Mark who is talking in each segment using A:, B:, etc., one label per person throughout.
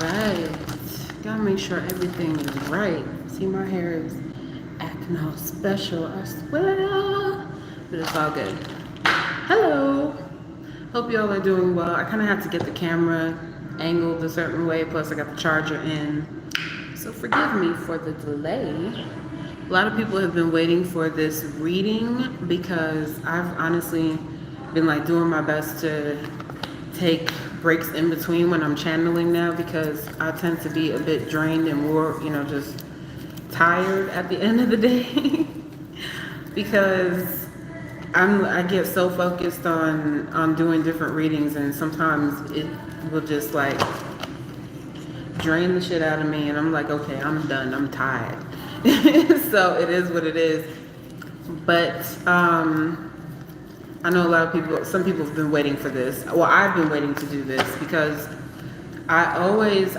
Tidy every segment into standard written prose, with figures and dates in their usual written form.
A: Right. Gotta make sure everything is right. See, my hair is acting all special, I swear. But it's all good. Hello. Hope y'all are doing well. I kind of have to get the camera angled a certain way, plus I got the charger in. So forgive me for the delay. A lot of people have been waiting for this reading because I've honestly been like doing my best to take breaks in between when I'm channeling now, because I tend to be a bit drained and more, just tired at the end of the day because I get so focused on doing different readings, and sometimes it will just like drain the shit out of me, and I'm like, okay, I'm done, I'm tired. So it is what it is. But I know a lot of people, some people have been waiting for this. Well, I've been waiting to do this because I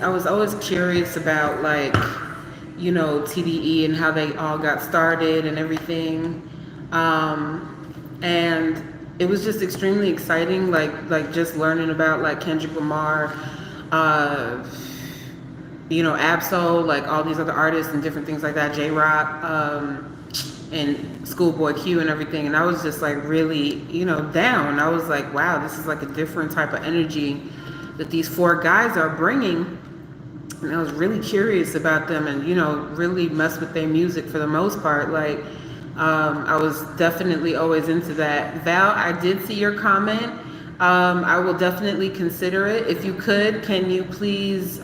A: was always curious about, like, TDE and how they all got started and everything. And it was just extremely exciting, like just learning about like Kendrick Lamar, Absol, like all these other artists and different things like that, J-Rock, and Schoolboy Q and everything. And I was just like really, down. I was like, wow, this is like a different type of energy that these four guys are bringing. And I was really curious about them and, really mess with their music for the most part. Like, I was definitely always into that. Val, I did see your comment. I will definitely consider it. If you could, can you please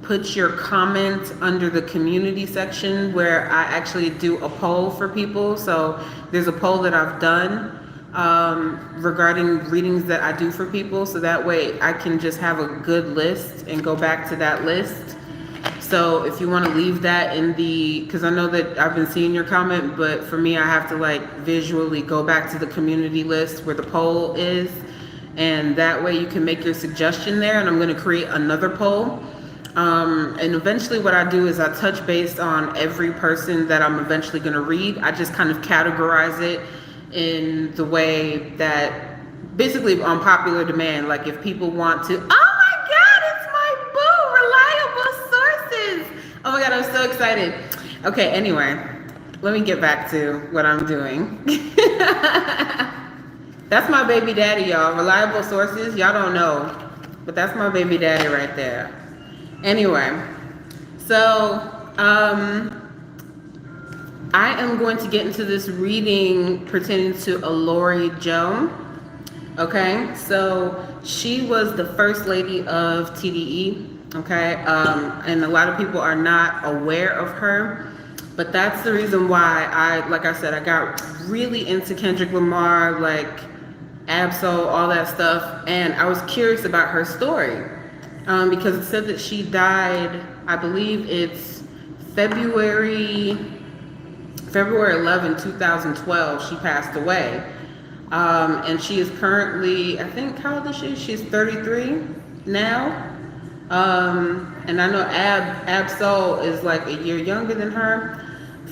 A: put your comment under the community section where I actually do a poll for people. So there's a poll that I've done regarding readings that I do for people. So that way I can just have a good list and go back to that list. So if you want to leave that in because I know that I've been seeing your comment, but for me, I have to like visually go back to the community list where the poll is. And that way you can make your suggestion there. And I'm going to create another poll. And eventually what I do is I touch base on every person that I'm eventually going to read. I just kind of categorize it in the way that basically on popular demand. Like if people want to, oh my God, it's my boo, Reliable Sources. Oh my God, I'm so excited. Okay, anyway, let me get back to what I'm doing. That's my baby daddy, y'all. Reliable Sources, y'all don't know, but that's my baby daddy right there. Anyway, so I am going to get into this reading pertaining to Alori Joh. Okay, so she was the first lady of TDE. Okay, and a lot of people are not aware of her, but that's the reason why like I said, I got really into Kendrick Lamar, like Absol, all that stuff, and I was curious about her story. Because it said that she died, I believe it's February 11, 2012, she passed away. And she is currently, I think, how old is she? She's 33 now. And I know Absol is like a year younger than her.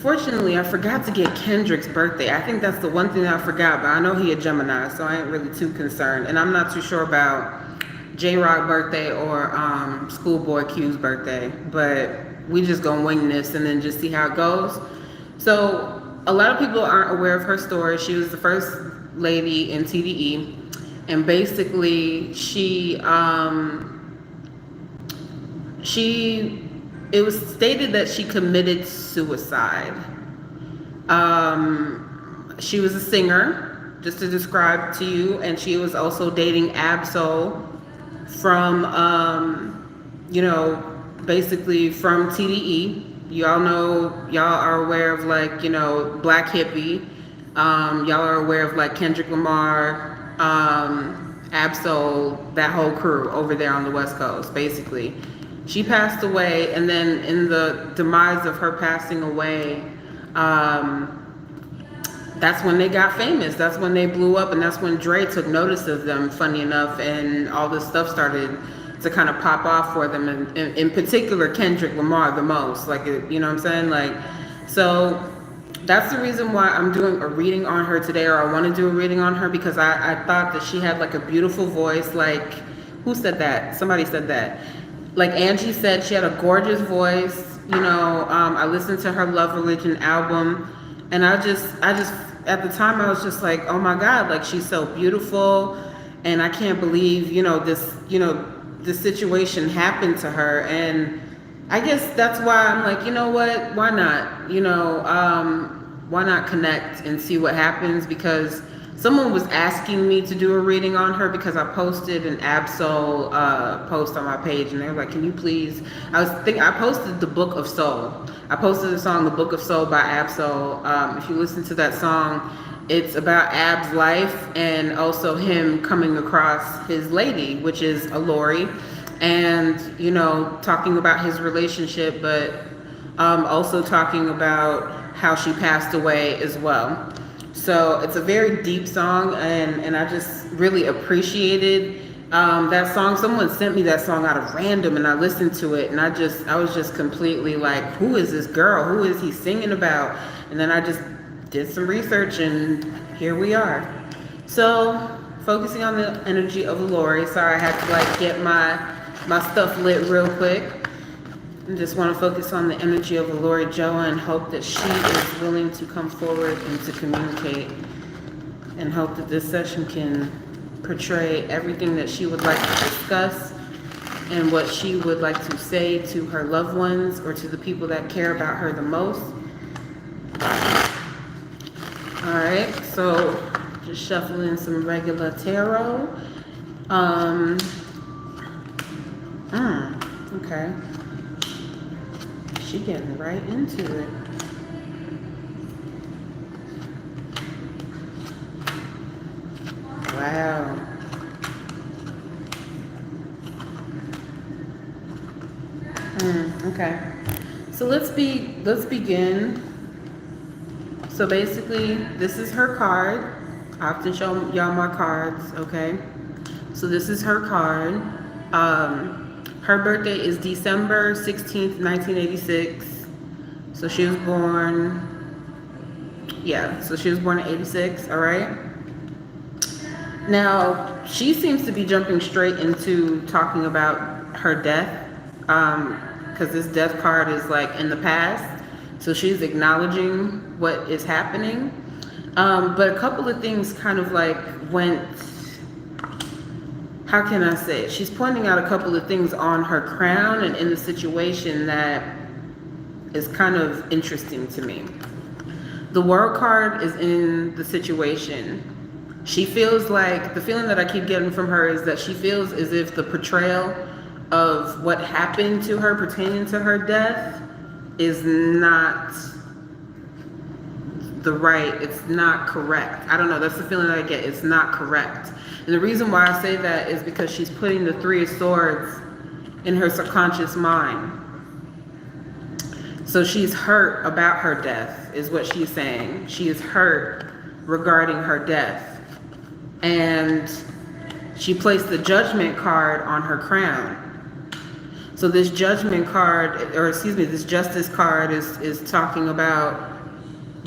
A: Fortunately, I forgot to get Kendrick's birthday. I think that's the one thing I forgot, but I know he a Gemini, so I ain't really too concerned. And I'm not too sure about J-Rock birthday or Schoolboy Q's birthday, but we just gonna wing this and then just see how it goes. So a lot of people aren't aware of her story. She was the first lady in TDE, and basically it was stated that she committed suicide. She was a singer, just to describe to you, and she was also dating Absol from, basically from TDE. Y'all know, y'all are aware of like, Black Hippie. Y'all are aware of like Kendrick Lamar, Absol, that whole crew over there on the West Coast, basically. She passed away, and then in the demise of her passing away, that's when they got famous. That's when they blew up, and that's when Dre took notice of them, funny enough, and all this stuff started to kind of pop off for them, and in particular Kendrick Lamar the most. Like, you know what I'm saying? Like, so that's the reason why I'm doing a reading on her today, or I want to do a reading on her, because I thought that she had like a beautiful voice. Like, who said that? Somebody said that. like Angie said, she had a gorgeous voice. I listened to her Love Religion album, and I just at the time I was just like, oh my God, like she's so beautiful, and I can't believe this situation happened to her. And I guess that's why I'm like, you know what, why not? Why not connect and see what happens? Because someone was asking me to do a reading on her because I posted an Absol post on my page, and they were like, can you please? I posted the Book of Soul. I posted the song The Book of Soul by Absol. If you listen to that song, it's about Ab's life and also him coming across his lady, which is Alori, and talking about his relationship, but also talking about how she passed away as well. So it's a very deep song, and I just really appreciated that song. Someone sent me that song out of random, and I listened to it, and I was just completely like, who is this girl? Who is he singing about? And then I just did some research, and here we are. So focusing on the energy of Alori. Sorry, I had to get my stuff lit real quick. I just want to focus on the energy of Alori Joh and hope that she is willing to come forward and to communicate, and hope that this session can portray everything that she would like to discuss and what she would like to say to her loved ones or to the people that care about her the most. All right, so just shuffling some regular tarot. Okay. She getting right into it. Wow. Okay. So let's begin. So basically, this is her card. I often show y'all my cards, okay? So this is her card. Her birthday is December 16th, 1986. So she was born, she was born in 86, all right? Now, she seems to be jumping straight into talking about her death, because this death card is in the past. So she's acknowledging what is happening. But a couple of things kind of went, how can I say it? She's pointing out a couple of things on her crown and in the situation that is kind of interesting to me. The World card is in the situation. She feels the feeling that I keep getting from her is that she feels as if the portrayal of what happened to her pertaining to her death is not it's not correct. I don't know, that's the feeling that I get. It's not correct. And the reason why I say that is because she's putting the Three of Swords in her subconscious mind. So she's hurt about her death, is what she's saying. She is hurt regarding her death. And she placed the Judgment card on her crown. So this Judgment card, this Justice card is talking about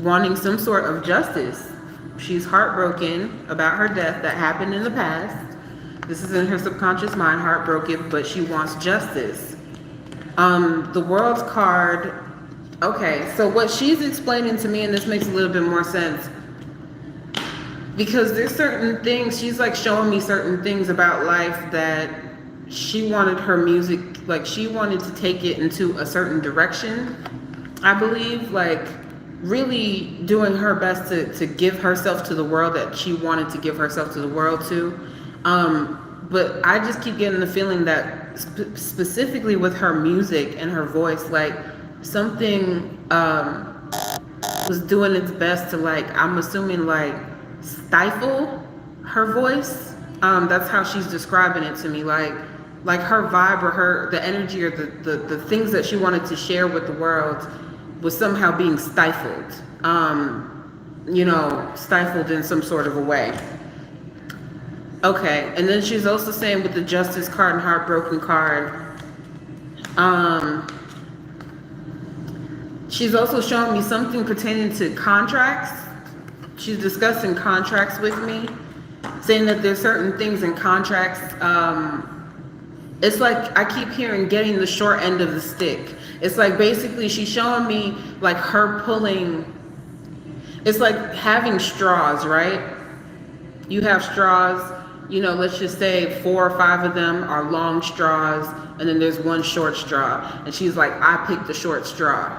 A: wanting some sort of justice. She's heartbroken about her death that happened in the past. This is in her subconscious mind, heartbroken, but she wants justice. The World's card, okay, so what she's explaining to me, and this makes a little bit more sense, because there's certain things, she's showing me certain things about life that she wanted her music, she wanted to take it into a certain direction, I believe, really doing her best to give herself to the world that she wanted to give herself to the world to. But I just keep getting the feeling that specifically with her music and her voice, something was doing its best to I'm assuming stifle her voice. That's how she's describing it to me. Her vibe or the energy or the things that she wanted to share with the world was somehow being stifled, stifled in some sort of a way. Okay, and then she's also saying with the Justice card and Heartbroken card, she's also showing me something pertaining to contracts. She's discussing contracts with me, saying that there's certain things in contracts It's like I keep hearing getting the short end of the stick. It's like basically she's showing me like her pulling. It's like having straws, right? You have straws, let's just say 4 or 5 of them are long straws, and then there's one short straw. And she's like, I picked the short straw.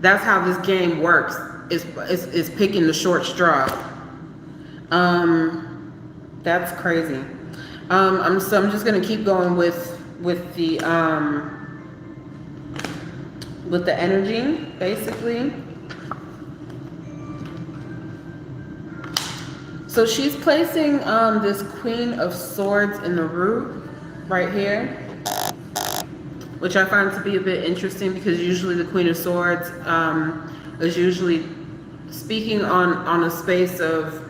A: That's how this game works. Is picking the short straw. That's crazy. I'm just gonna keep going with the energy, basically. So she's placing this Queen of Swords in the root right here, which I find to be a bit interesting because usually the Queen of Swords is usually speaking on a space of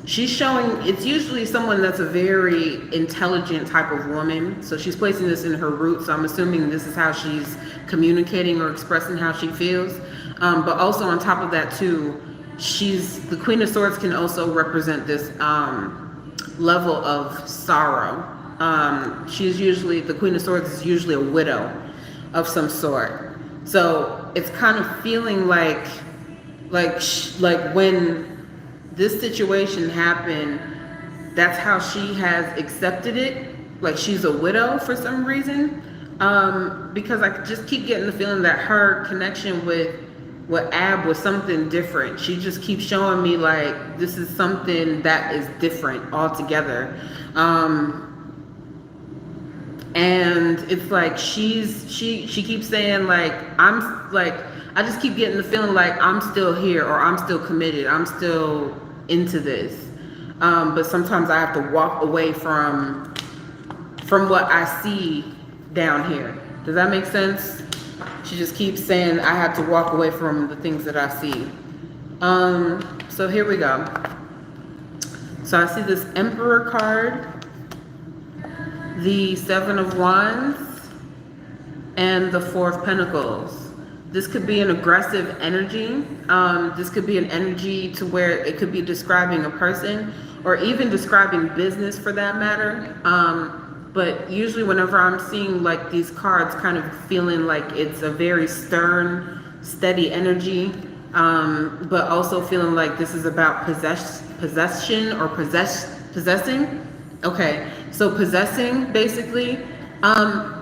A: she's showing, it's usually someone that's a very intelligent type of woman. So she's placing this in her root. So I'm assuming this is how she's communicating or expressing how she feels. But also on top of that too, the Queen of Swords can also represent this level of sorrow. The Queen of Swords is usually a widow of some sort. So it's kind of feeling like when this situation happened, that's how she has accepted it. Like she's a widow for some reason. Because I just keep getting the feeling that her connection with Ab was something different. She just keeps showing me like this is something that is different altogether. And it's like she keeps saying like I just keep getting the feeling like I'm still here, or I'm still committed, I'm still into this. But sometimes I have to walk away from what I see down here. Does that make sense? She just keeps saying I have to walk away from the things that I see. So here we go. So I see this Emperor card, the 7 of Wands, and the 4 of Pentacles. This could be an aggressive energy. This could be an energy to where it could be describing a person or even describing business for that matter. But usually whenever I'm seeing like these cards kind of feeling like it's a very stern, steady energy, but also feeling like this is about possession or possessing. Okay, so possessing basically,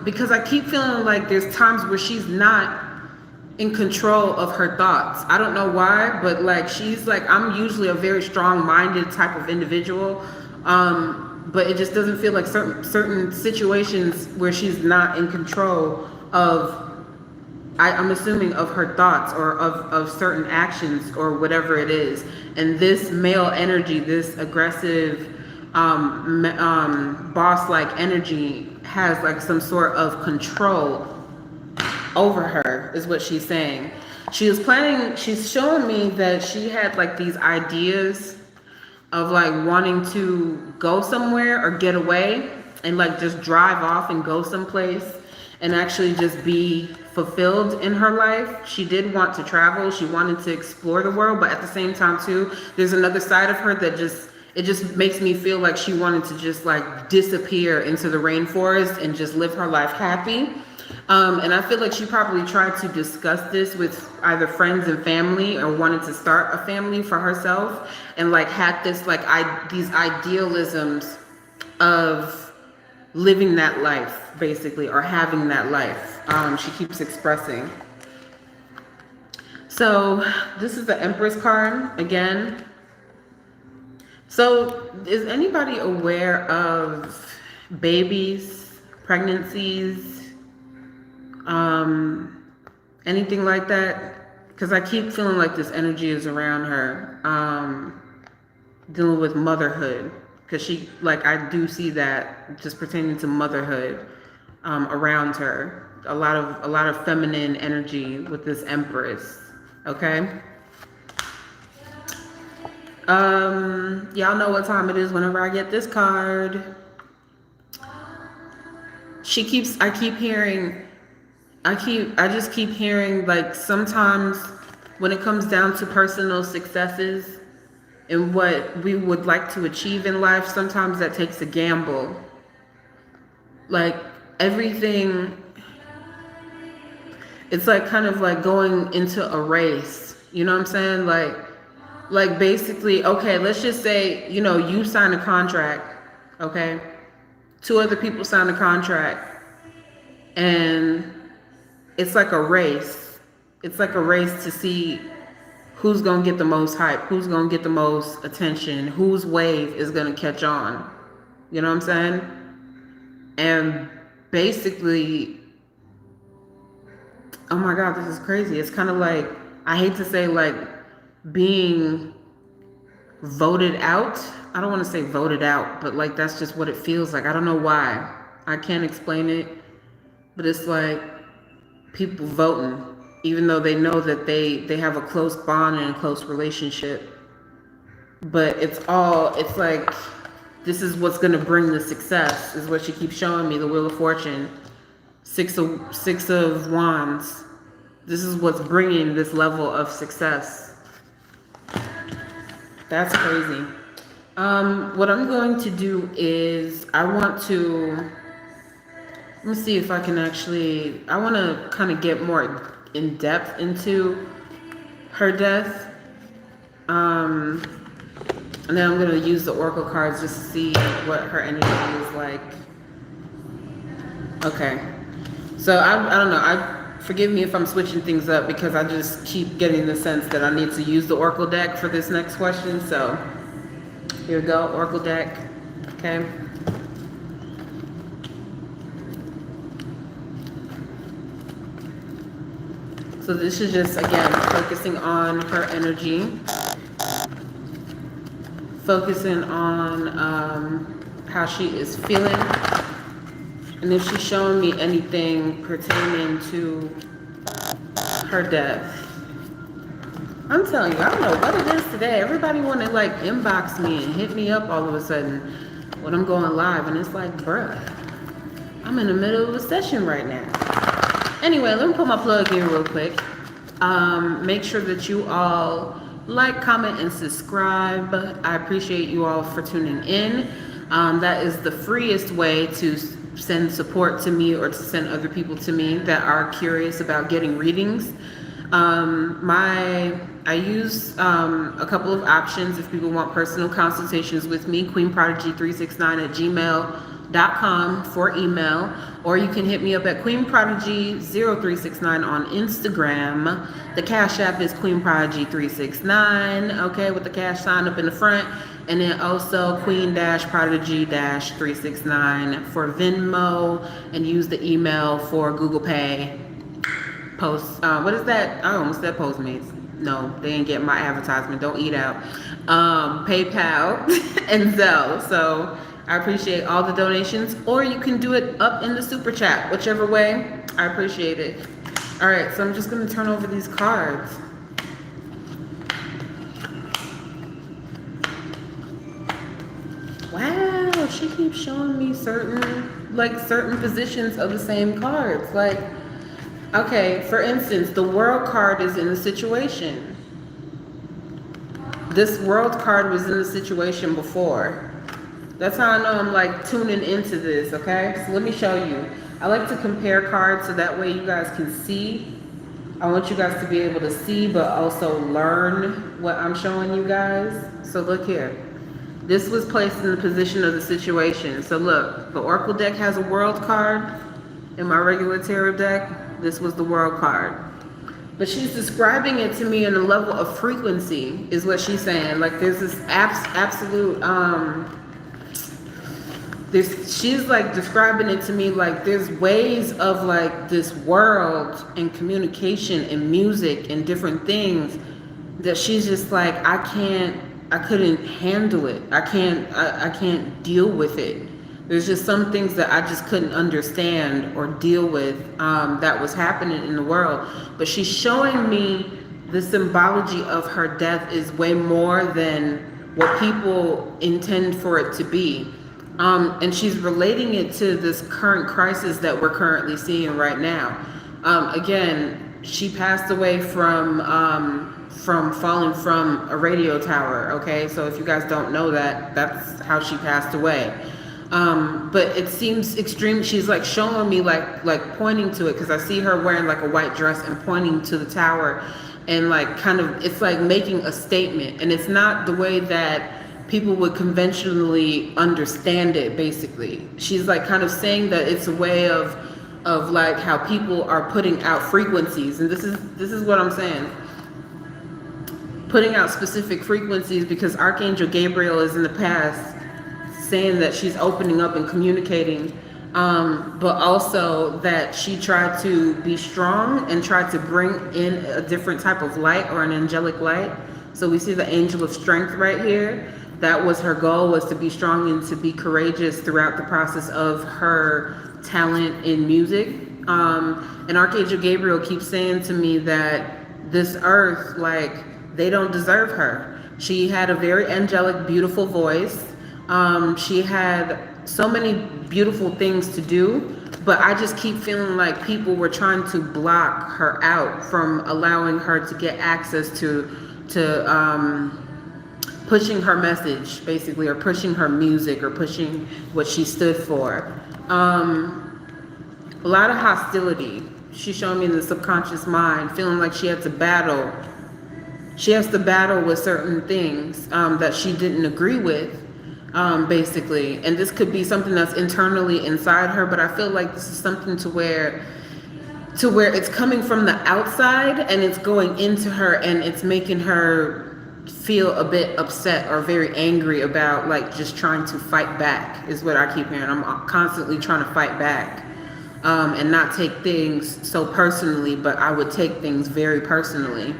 A: because I keep feeling like there's times where she's not in control of her thoughts. I don't know why, but like she's like, I'm usually a very strong-minded type of individual, but it just doesn't feel like certain situations where she's not in control of, I'm assuming, of her thoughts or of certain actions or whatever it is. And this male energy, this aggressive boss-like energy has like some sort of control over her, is what she's saying. She's showing me that she had like these ideas of like wanting to go somewhere or get away and like just drive off and go someplace and actually just be fulfilled in her life. She did want to travel. She wanted to explore the world, but at the same time too, there's another side of her that it just makes me feel like she wanted to just like disappear into the rainforest and just live her life happy. And I feel like she probably tried to discuss this with either friends and family or wanted to start a family for herself and like had this like these idealisms of living that life basically, or having that life. She keeps expressing. So this is the Empress card again. So is anybody aware of babies, pregnancies, anything like that? Because I keep feeling like this energy is around her, dealing with motherhood. Because she, like, I do see that just pertaining to motherhood around her. A lot of feminine energy with this Empress. Okay. Y'all know what time it is whenever I get this card. I just keep hearing like sometimes when it comes down to personal successes and what we would like to achieve in life, sometimes that takes a gamble. Like everything, it's like kind of like going into a race. You know what I'm saying? Like basically, okay, let's just say, you know, you sign a contract, okay? Two other people sign a contract, and it's like a race. It's like a race to see who's gonna get the most hype, who's gonna get the most attention, whose wave is gonna catch on. You know what I'm saying? And basically, oh my God, this is crazy. It's kind of like, I hate to say like being voted out. I don't want to say voted out, but like that's just what it feels like. I don't know why. I can't explain it, but it's like people voting, even though they know that they have a close bond and a close relationship. But it's like, this is what's going to bring the success, is what she keeps showing me, the Wheel of Fortune. Six of Wands. This is what's bringing this level of success. That's crazy. What I'm going to do is I want to, let me see if I can actually, I want to kind of get more in depth into her death. And then I'm going to use the Oracle cards just to see what her energy is like. Okay. So I don't know. Forgive me if I'm switching things up because I just keep getting the sense that I need to use the Oracle deck for this next question. So here we go, Oracle deck. Okay. So this is just, again, focusing on her energy. Focusing on how she is feeling. And if she's showing me anything pertaining to her death. I'm telling you, I don't know what it is today. Everybody want to like inbox me and hit me up all of a sudden when I'm going live. And it's like, bruh, I'm in the middle of a session right now. Anyway, let me put my plug in real quick. Make sure that you all like, comment, and subscribe. I appreciate you all for tuning in. That is the freest way to send support to me or to send other people to me that are curious about getting readings. I use a couple of options if people want personal consultations with me. queenprodigy369@gmail.com for email, or you can hit me up at queenprodigy0369 on Instagram. The Cash App is queenprodigy369, okay, with the cash sign up in the front. And then also queen-prodigy-369 for Venmo, and use the email for Google Pay, Post, what is that? I almost said Postmates. No, they ain't getting my advertisement. Don't eat out. PayPal and Zelle. So I appreciate all the donations, or you can do it up in the super chat, whichever way. I appreciate it. All right, so I'm just going to turn over these cards. Wow, she keeps showing me certain positions of the same cards. Like, okay, for instance, the World card is in the situation. This World card was in the situation before. That's how I know I'm like tuning into this, okay? So let me show you. I like to compare cards so that way you guys can see. I want you guys to be able to see, but also learn what I'm showing you guys. So look here. This was placed in the position of the situation. So look, the Oracle deck has a World card. In my regular tarot deck, this was the World card. But she's describing it to me in a level of frequency, is what she's saying. Like there's this absolute, she's like describing it to me like there's ways of like this world and communication and music and different things that she's just like, I couldn't handle it. I can't deal with it. There's just some things that I just couldn't understand or deal with that was happening in the world. But she's showing me the symbology of her death is way more than what people intend for it to be. And she's relating it to this current crisis that we're currently seeing right now. Again, she passed away from falling from a radio tower, okay? So if you guys don't know that, that's how she passed away. But it seems extreme. She's like showing me like pointing to it because I see her wearing like a white dress and pointing to the tower, and like kind of it's like making a statement, and it's not the way that people would conventionally understand it. Basically, she's like kind of saying that it's a way of like how people are putting out frequencies, and this is what I'm saying. Putting out specific frequencies because Archangel Gabriel is in the past saying that she's opening up and communicating, but also that she tried to be strong and tried to bring in a different type of light or an angelic light. So we see the angel of strength right here. That was her goal, was to be strong and to be courageous throughout the process of her talent in music. And Archangel Gabriel keeps saying to me that this earth, like, they don't deserve her. She had a very angelic, beautiful voice. She had so many beautiful things to do, but I just keep feeling like people were trying to block her out from allowing her to get access to pushing her message, basically, or pushing her music, or pushing what she stood for. A lot of hostility. She's showing me in the subconscious mind, feeling like she has to battle. She has to battle with certain things that she didn't agree with. Basically, and this could be something that's internally inside her, but I feel like this is something to where it's coming from the outside and it's going into her, and it's making her feel a bit upset or very angry about like just trying to fight back, is what I keep hearing. I'm constantly trying to fight back, and not take things so personally, but I would take things very personally.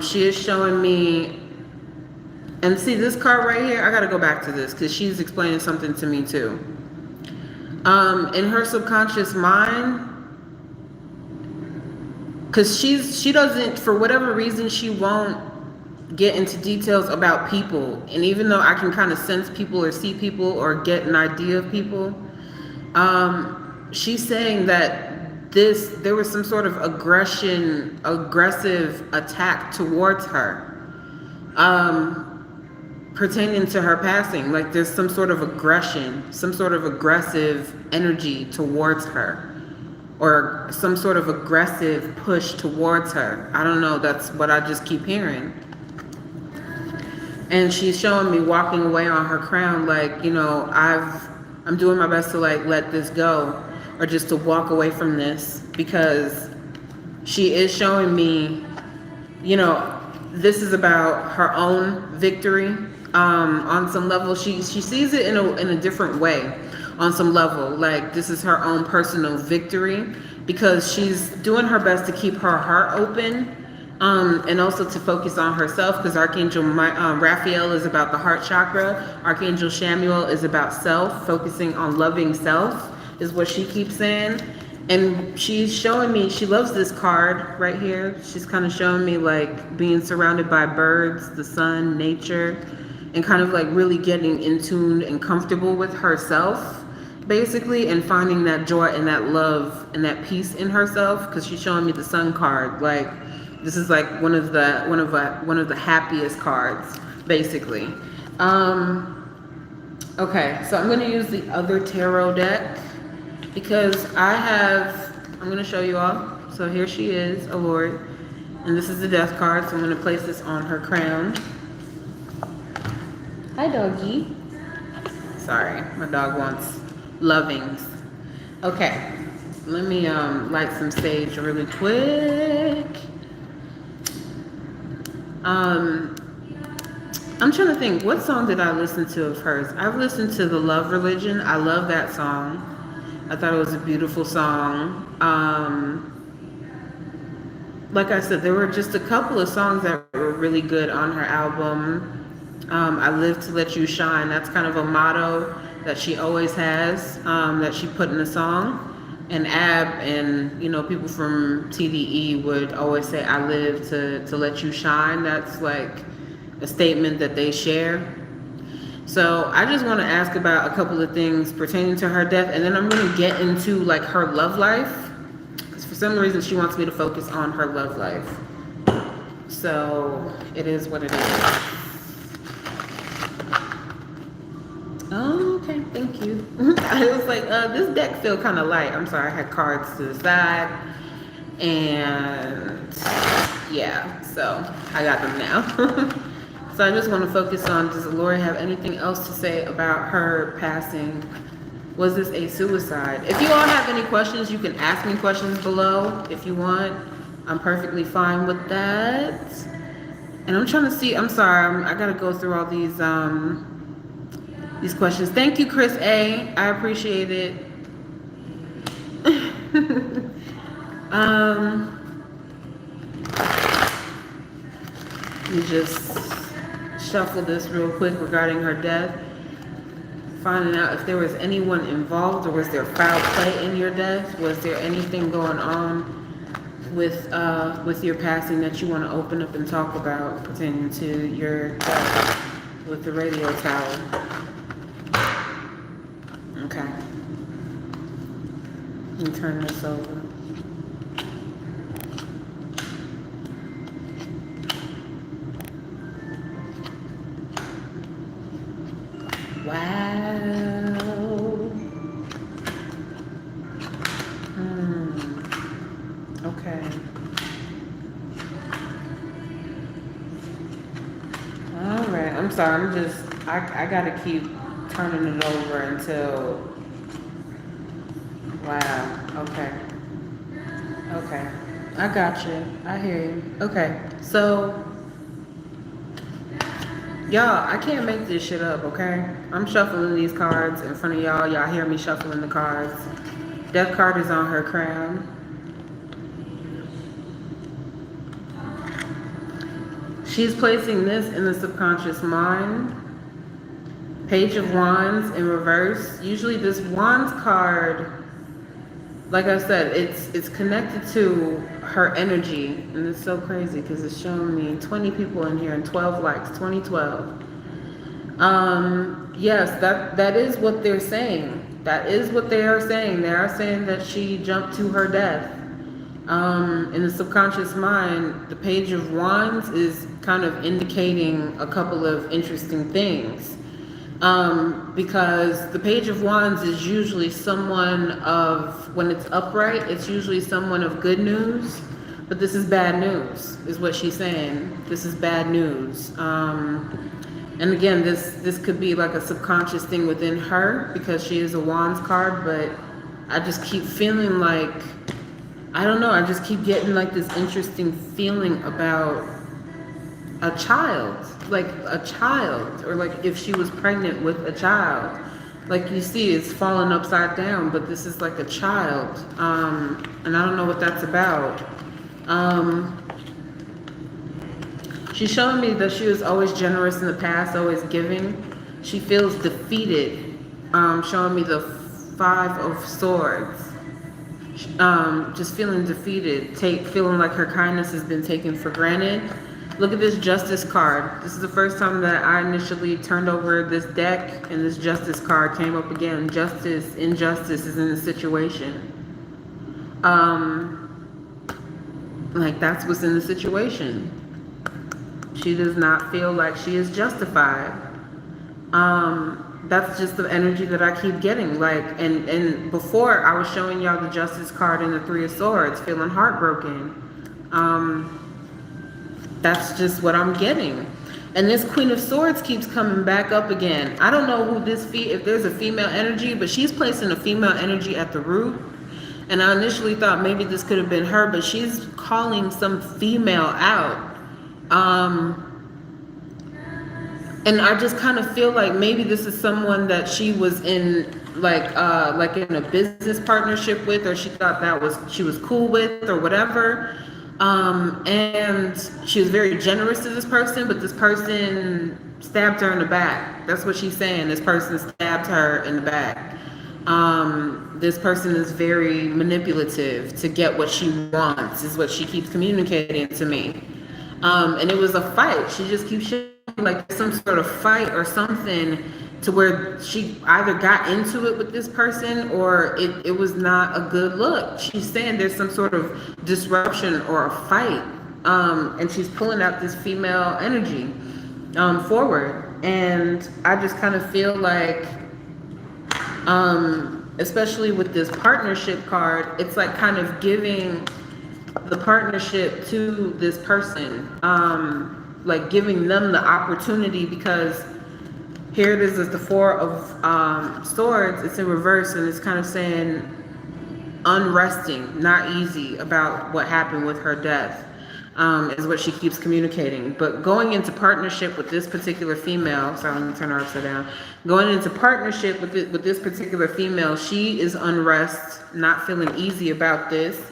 A: She is showing me. And see this card right here, I gotta go back to this because she's explaining something to me too. In her subconscious mind, because she doesn't, for whatever reason, she won't get into details about people. And even though I can kind of sense people or see people or get an idea of people, she's saying that there was some sort of aggressive attack towards her. Pertaining to her passing, like there's some sort of aggression, some sort of aggressive energy towards her, or some sort of aggressive push towards her. I don't know, that's what I just keep hearing. And she's showing me walking away on her crown, like, you know, I'm doing my best to like let this go, or just to walk away from this, because she is showing me, you know, this is about her own victory. On some level, she sees it in a different way. On some level, like this is her own personal victory, because she's doing her best to keep her heart open, and also to focus on herself, because Archangel Raphael is about the heart chakra. Archangel Shamuel is about self, focusing on loving self, is what she keeps saying. And she's showing me, she loves this card right here. She's kind of showing me like being surrounded by birds, the sun, nature, and kind of like really getting in tune and comfortable with herself, basically, and finding that joy and that love and that peace in herself, because she's showing me the sun card. Like this is like one of the happiest cards, basically. Okay, so I'm going to use the other tarot deck, because I'm going to show you all. So here she is, Alori, and this is the death card. So I'm going to place this on her crown. Hi, doggy. Sorry, my dog wants lovings. Okay, let me light some sage really quick. I'm trying to think, what song did I listen to of hers? I've listened to The Love Religion. I love that song. I thought it was a beautiful song. Like I said, there were just a couple of songs that were really good on her album. I Live to Let You Shine. That's kind of a motto that she always has, that she put in a song. And Ab and, you know, people from TDE would always say, I live to let you shine. That's like a statement that they share. So I just want to ask about a couple of things pertaining to her death, and then I'm going to get into like her love life, because for some reason she wants me to focus on her love life. So it is what it is. Okay. Okay, thank you. I was like, this deck feel kind of light. I'm sorry, I had cards to the side. And yeah, so I got them now. So I just want to focus on, does Alori have anything else to say about her passing? Was this a suicide? If you all have any questions, you can ask me questions below if you want. I'm perfectly fine with that. And I'm trying to see, I'm sorry, I gotta go through all these questions. Thank you, Chris A. I appreciate it. Let me just shuffle this real quick regarding her death. Finding out if there was anyone involved, or was there foul play in your death? Was there anything going on with your passing that you want to open up and talk about pertaining to your death with the radio tower? Okay. Let me turn this over. Wow. Okay. All right. I'm sorry. I gotta keep turning it over until. Wow. Okay. Okay. I got you. I hear you. Okay. So. Y'all, I can't make this shit up, okay? I'm shuffling these cards in front of y'all. Y'all hear me shuffling the cards. Death card is on her crown. She's placing this in the subconscious mind. Page of Wands in reverse. Usually this Wands card, like I said, it's connected to her energy. And it's so crazy because it's showing me 20 people in here and 12 likes, 2012. Yes, that is what they're saying. That is what they are saying. They are saying that she jumped to her death. In the subconscious mind, the Page of Wands is kind of indicating a couple of interesting things. Because the Page of Wands is usually someone of, when it's upright, it's usually someone of good news, but this is bad news, is what she's saying. This is bad news. And again, this could be like a subconscious thing within her because she is a Wands card, but I just keep feeling like, I don't know, I just keep getting like this interesting feeling about a child, like a child, or like if she was pregnant with a child. Like you see, it's fallen upside down, but this is like a child. And I don't know what that's about. She's showing me that she was always generous in the past, always giving. She feels defeated. Showing me the 5 of Swords. Just feeling defeated, feeling like her kindness has been taken for granted. Look at this Justice card. This is the first time that I initially turned over this deck and this Justice card came up again. Justice, injustice is in the situation. Like that's what's in the situation. She does not feel like she is justified. That's just the energy that I keep getting. Like, and before I was showing y'all the Justice card and the 3 of Swords, feeling heartbroken. That's just what I'm getting. And this Queen of Swords keeps coming back up again. I don't know who this, if there's a female energy, but she's placing a female energy at the root. And I initially thought maybe this could have been her, but she's calling some female out. And I just kind of feel like maybe this is someone that she was in like in a business partnership with, or she thought she was cool with or whatever. And she was very generous to this person, but this person stabbed her in the back. That's what she's saying. This person stabbed her in the back. This person is very manipulative to get what she wants, is what she keeps communicating to me. And it was a fight. She just keeps showing like some sort of fight or something to where she either got into it with this person or it was not a good look. She's saying there's some sort of disruption or a fight. And she's pulling out this female energy forward. And I just kind of feel like Especially with this partnership card, it's like kind of giving the partnership to this person, like giving them the opportunity, because here it is as the Four of Swords. It's in reverse, and it's kind of saying unresting, not easy about what happened with her death, is what she keeps communicating. But going into partnership with this particular female, sorry, let me turn her upside down. Going into partnership with this particular female, she is unrest, not feeling easy about this.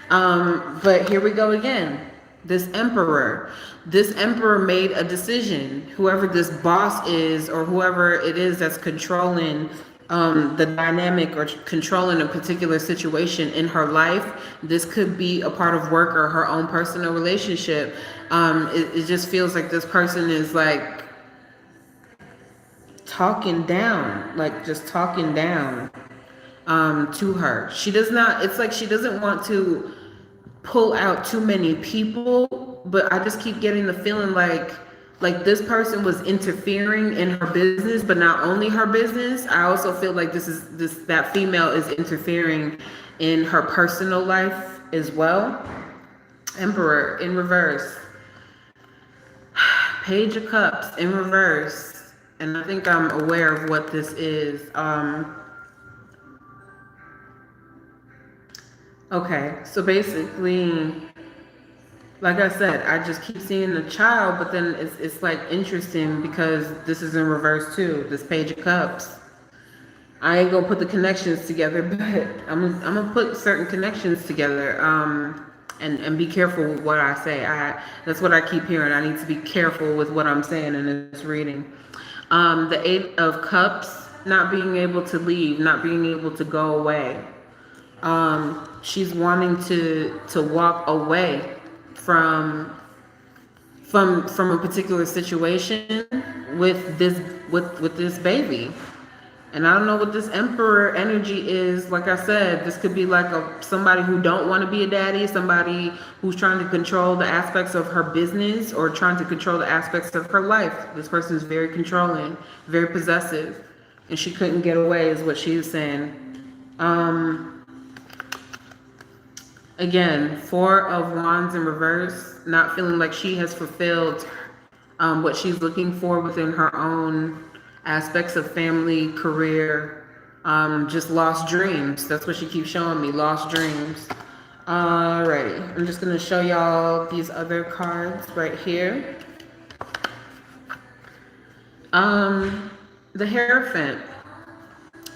A: But here we go again. This emperor made a decision. Whoever this boss is, or whoever it is that's controlling the dynamic or controlling a particular situation in her life, this could be a part of work or her own personal relationship. It just feels like this person is like talking down, like just talking down to her. She does not, it's like she doesn't want to pull out too many people, but I just keep getting the feeling like this person was interfering in her business, but not only her business. I also feel like that female is interfering in her personal life as well. Emperor in reverse. Page of Cups in reverse. And I think I'm aware of what this is. Okay, so basically, like I said, I just keep seeing the child, but then it's like interesting because this is in reverse too, this Page of Cups. I ain't gonna put the connections together, but I'm gonna put certain connections together, and be careful with what I say. That's what I keep hearing. I need to be careful with what I'm saying in this reading. The Eight of Cups, not being able to leave, not being able to go away. She's wanting to walk away from a particular situation with this baby. And I don't know what this Emperor energy is. Like I said, this could be like somebody who don't want to be a daddy, somebody who's trying to control the aspects of her business or trying to control the aspects of her life. This person is very controlling, very possessive, and she couldn't get away is what she was saying. Again, Four of Wands in reverse, not feeling like she has fulfilled what she's looking for within her own aspects of family, career, just lost dreams. That's what she keeps showing me, lost dreams. Alrighty, I'm just going to show y'all these other cards right here. The Hierophant.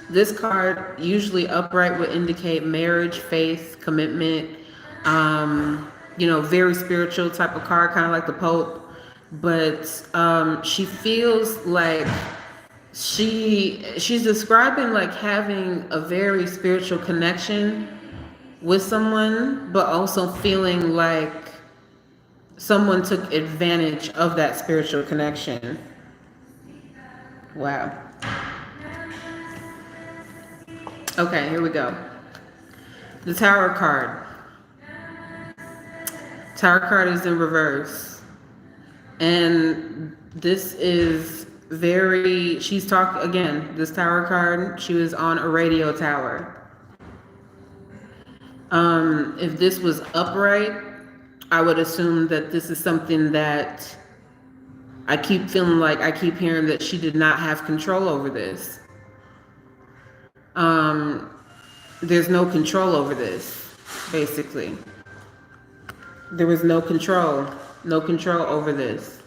A: This card, usually upright, would indicate marriage, faith, commitment, very spiritual type of card, kind of like the Pope. But she feels like she's describing like having a very spiritual connection with someone, but also feeling like someone took advantage of that spiritual connection. Wow. Okay, here we go. The Tower card. Tower card is in reverse. And this is she's talking, again, this Tower card, she was on a radio tower. If this was upright, I would assume that this is something that I keep feeling like I keep hearing that she did not have control over this. There's no control over this, basically. There was no control over this.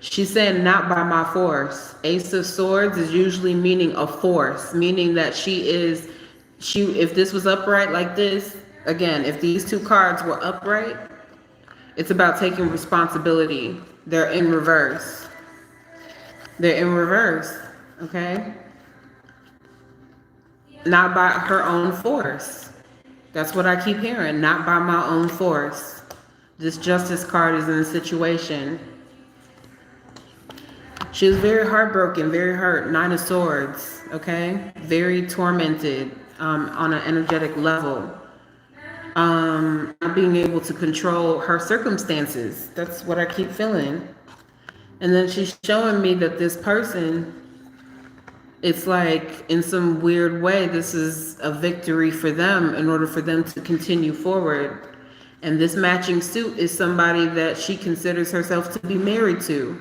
A: She's saying not by my force. Ace of Swords is usually meaning a force, meaning that if this was upright like this, again, if these two cards were upright, it's about taking responsibility. They're in reverse. They're in reverse, okay? Not by her own force. That's what I keep hearing, not by my own force. This Justice card is in a situation. She was very heartbroken, very hurt. Nine of Swords, okay? Very tormented on an energetic level. Not being able to control her circumstances. That's what I keep feeling. And then she's showing me that this person, it's like in some weird way, this is a victory for them in order for them to continue forward. And this matching suit is somebody that she considers herself to be married to.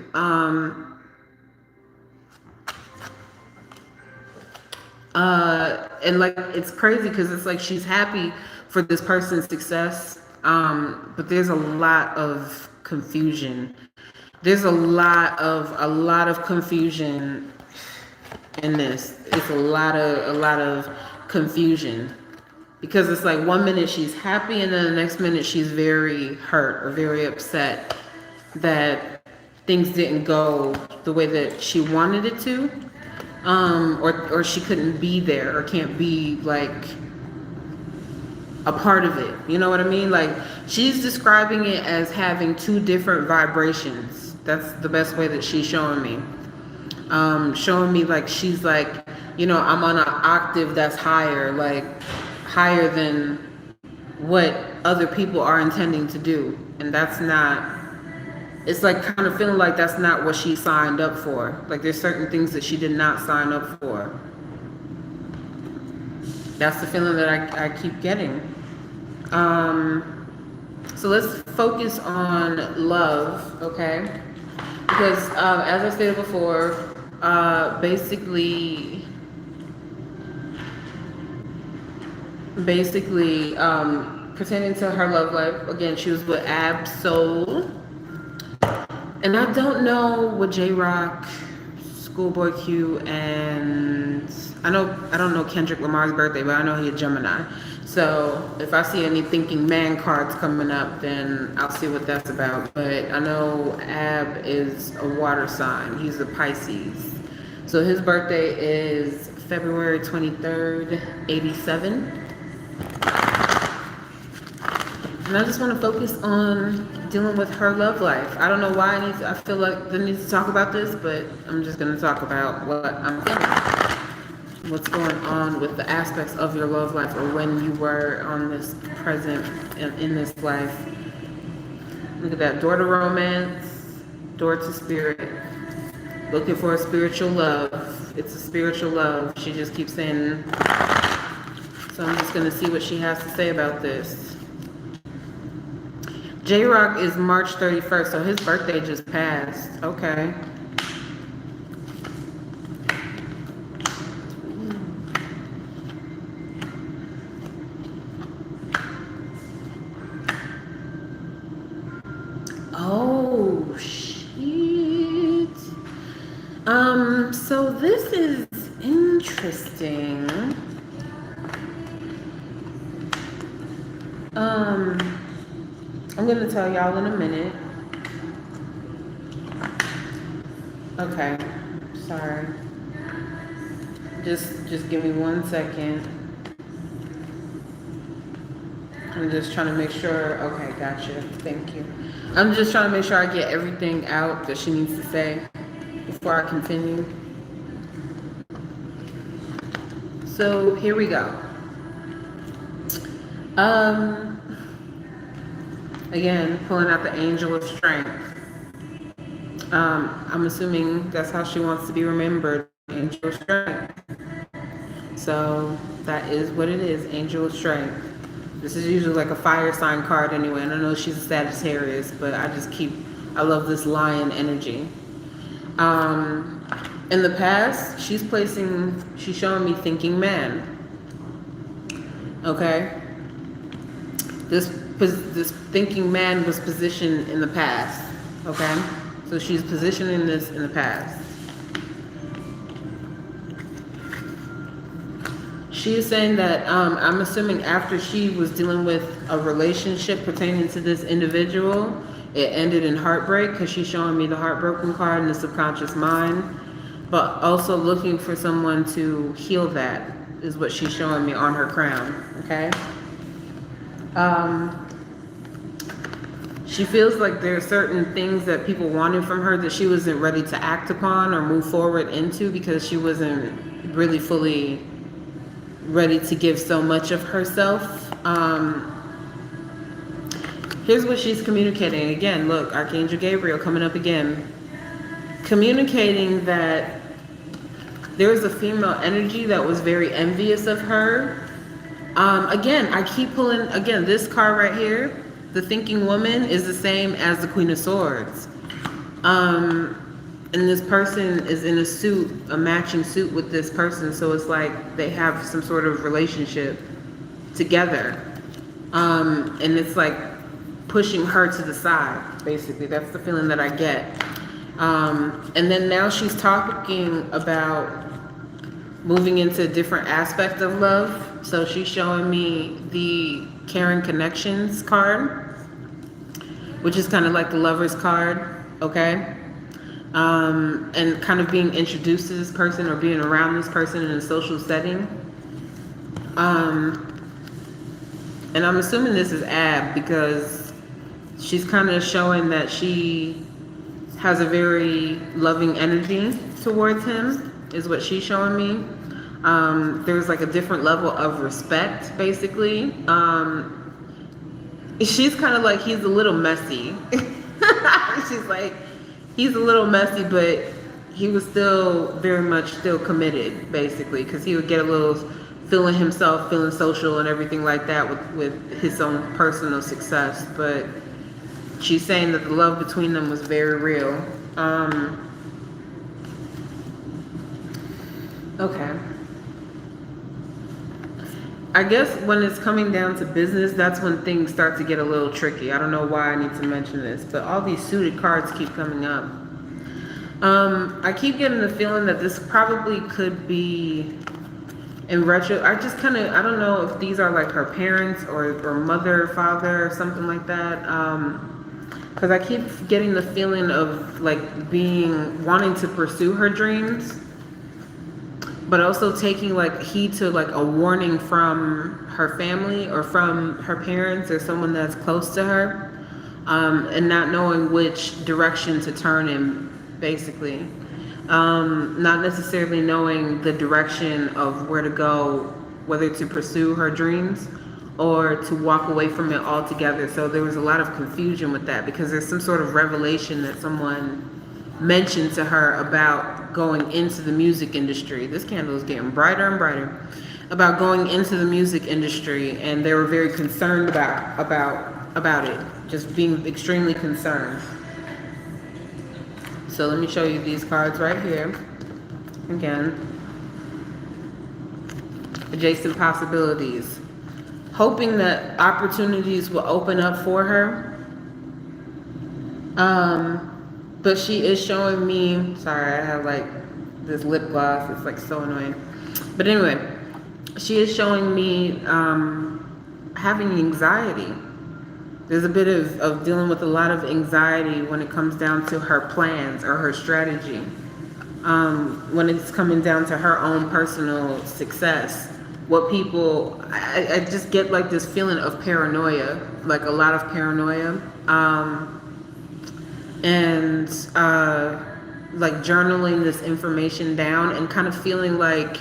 A: And like it's crazy because it's like she's happy for this person's success, but there's a lot of confusion. There's a lot of confusion in this. It's a lot of confusion because it's like one minute she's happy and then the next minute she's very hurt or very upset that things didn't go the way that she wanted it to. Or she couldn't be there or can't be like a part of it. You know what I mean? Like she's describing it as having two different vibrations. That's the best way that she's showing me. Showing me like she's like, you know, I'm on an octave that's higher, like higher than what other people are intending to do. And that's not, it's like kind of feeling like that's not what she signed up for. Like there's certain things that she did not sign up for. That's the feeling that I keep getting. So let's focus on love, okay? Because as I stated before, basically, pertaining to her love life, again, she was with Ab-Soul. And I don't know what J-Rock, Schoolboy Q, and I don't know Kendrick Lamar's birthday, but I know he's a Gemini. So if I see any thinking man cards coming up, then I'll see what that's about. But I know Ab is a water sign. He's a Pisces. So his birthday is February 23rd, 87. And I just want to focus on dealing with her love life. I don't know why I feel like I need to talk about this, but I'm just going to talk about what I'm feeling. What's going on with the aspects of your love life or when you were on this present in this life. Look at that. Door to romance, door to spirit. Looking for a spiritual love. It's a spiritual love. She just keeps saying. So I'm just going to see what she has to say about this. J-Rock is March 31st, so his birthday just passed. Okay. Oh, shit. So this is interesting. I'm going to tell y'all in a minute. Okay. Sorry. Just give me 1 second. I'm just trying to make sure. Okay, gotcha. Thank you. I'm just trying to make sure I get everything out that she needs to say before I continue. So here we go. Again, pulling out the angel of strength. I'm assuming that's how she wants to be remembered, angel of strength. So that is what it is, angel of strength. This is usually like a fire sign card anyway, and I know she's a Sagittarius, but I love this lion energy. In the past, she's showing me thinking man. Okay? This thinking man was positioned in the past. Okay? So she's positioning this in the past. She is saying that, I'm assuming after she was dealing with a relationship pertaining to this individual, it ended in heartbreak because she's showing me the heartbroken card in the subconscious mind, but also looking for someone to heal that is what she's showing me on her crown, okay? She feels like there are certain things that people wanted from her that she wasn't ready to act upon or move forward into because she wasn't really fully ready to give so much of herself. Here's what she's communicating. Again, look, Archangel Gabriel coming up again. communicating that there was a female energy that was very envious of her. Again, I keep pulling, again, this card right here, the thinking woman, is the same as the Queen of Swords. And this person is in a suit, a matching suit with this person, so it's like they have some sort of relationship together. And it's like pushing her to the side, basically. That's the feeling that I get. And then now she's talking about moving into a different aspect of love. So she's showing me the Caring Connections card, which is kind of like the Lover's card, okay? And kind of being introduced to this person or being around this person in a social setting. And I'm assuming this is Ab because she's kind of showing that she has a very loving energy towards him, is what she's showing me. There's like a different level of respect, basically. She's kind of like, he's a little messy. She's like, he's a little messy, but he was still very much still committed, basically, because he would get a little feeling himself, feeling social and everything like that with his own personal success. But she's saying that the love between them was very real. Okay. I guess when it's coming down to business, that's when things start to get a little tricky. I don't know why I need to mention this, but all these suited cards keep coming up. I keep getting the feeling that this probably could be in retro. I just kind of, I don't know if these are like her parents or mother, father, or something like that. Because I keep getting the feeling of like wanting to pursue her dreams, but also taking like heed to like a warning from her family or from her parents or someone that's close to her, and not knowing which direction to turn in, basically. Not necessarily knowing the direction of where to go, whether to pursue her dreams or to walk away from it altogether. So there was a lot of confusion with that because there's some sort of revelation that someone mentioned to her about going into the music industry. This candle is getting brighter and brighter. About going into the music industry, and they were very concerned about it, just being extremely concerned. So let me show you these cards right here. Again, adjacent possibilities. Hoping that opportunities will open up for her. But she is showing me, sorry, I have like this lip gloss, it's like so annoying. But anyway, she is showing me having anxiety. There's a bit of dealing with a lot of anxiety when it comes down to her plans or her strategy. When it's coming down to her own personal success. What people, I just get like this feeling of paranoia, like a lot of paranoia. And like journaling this information down and kind of feeling like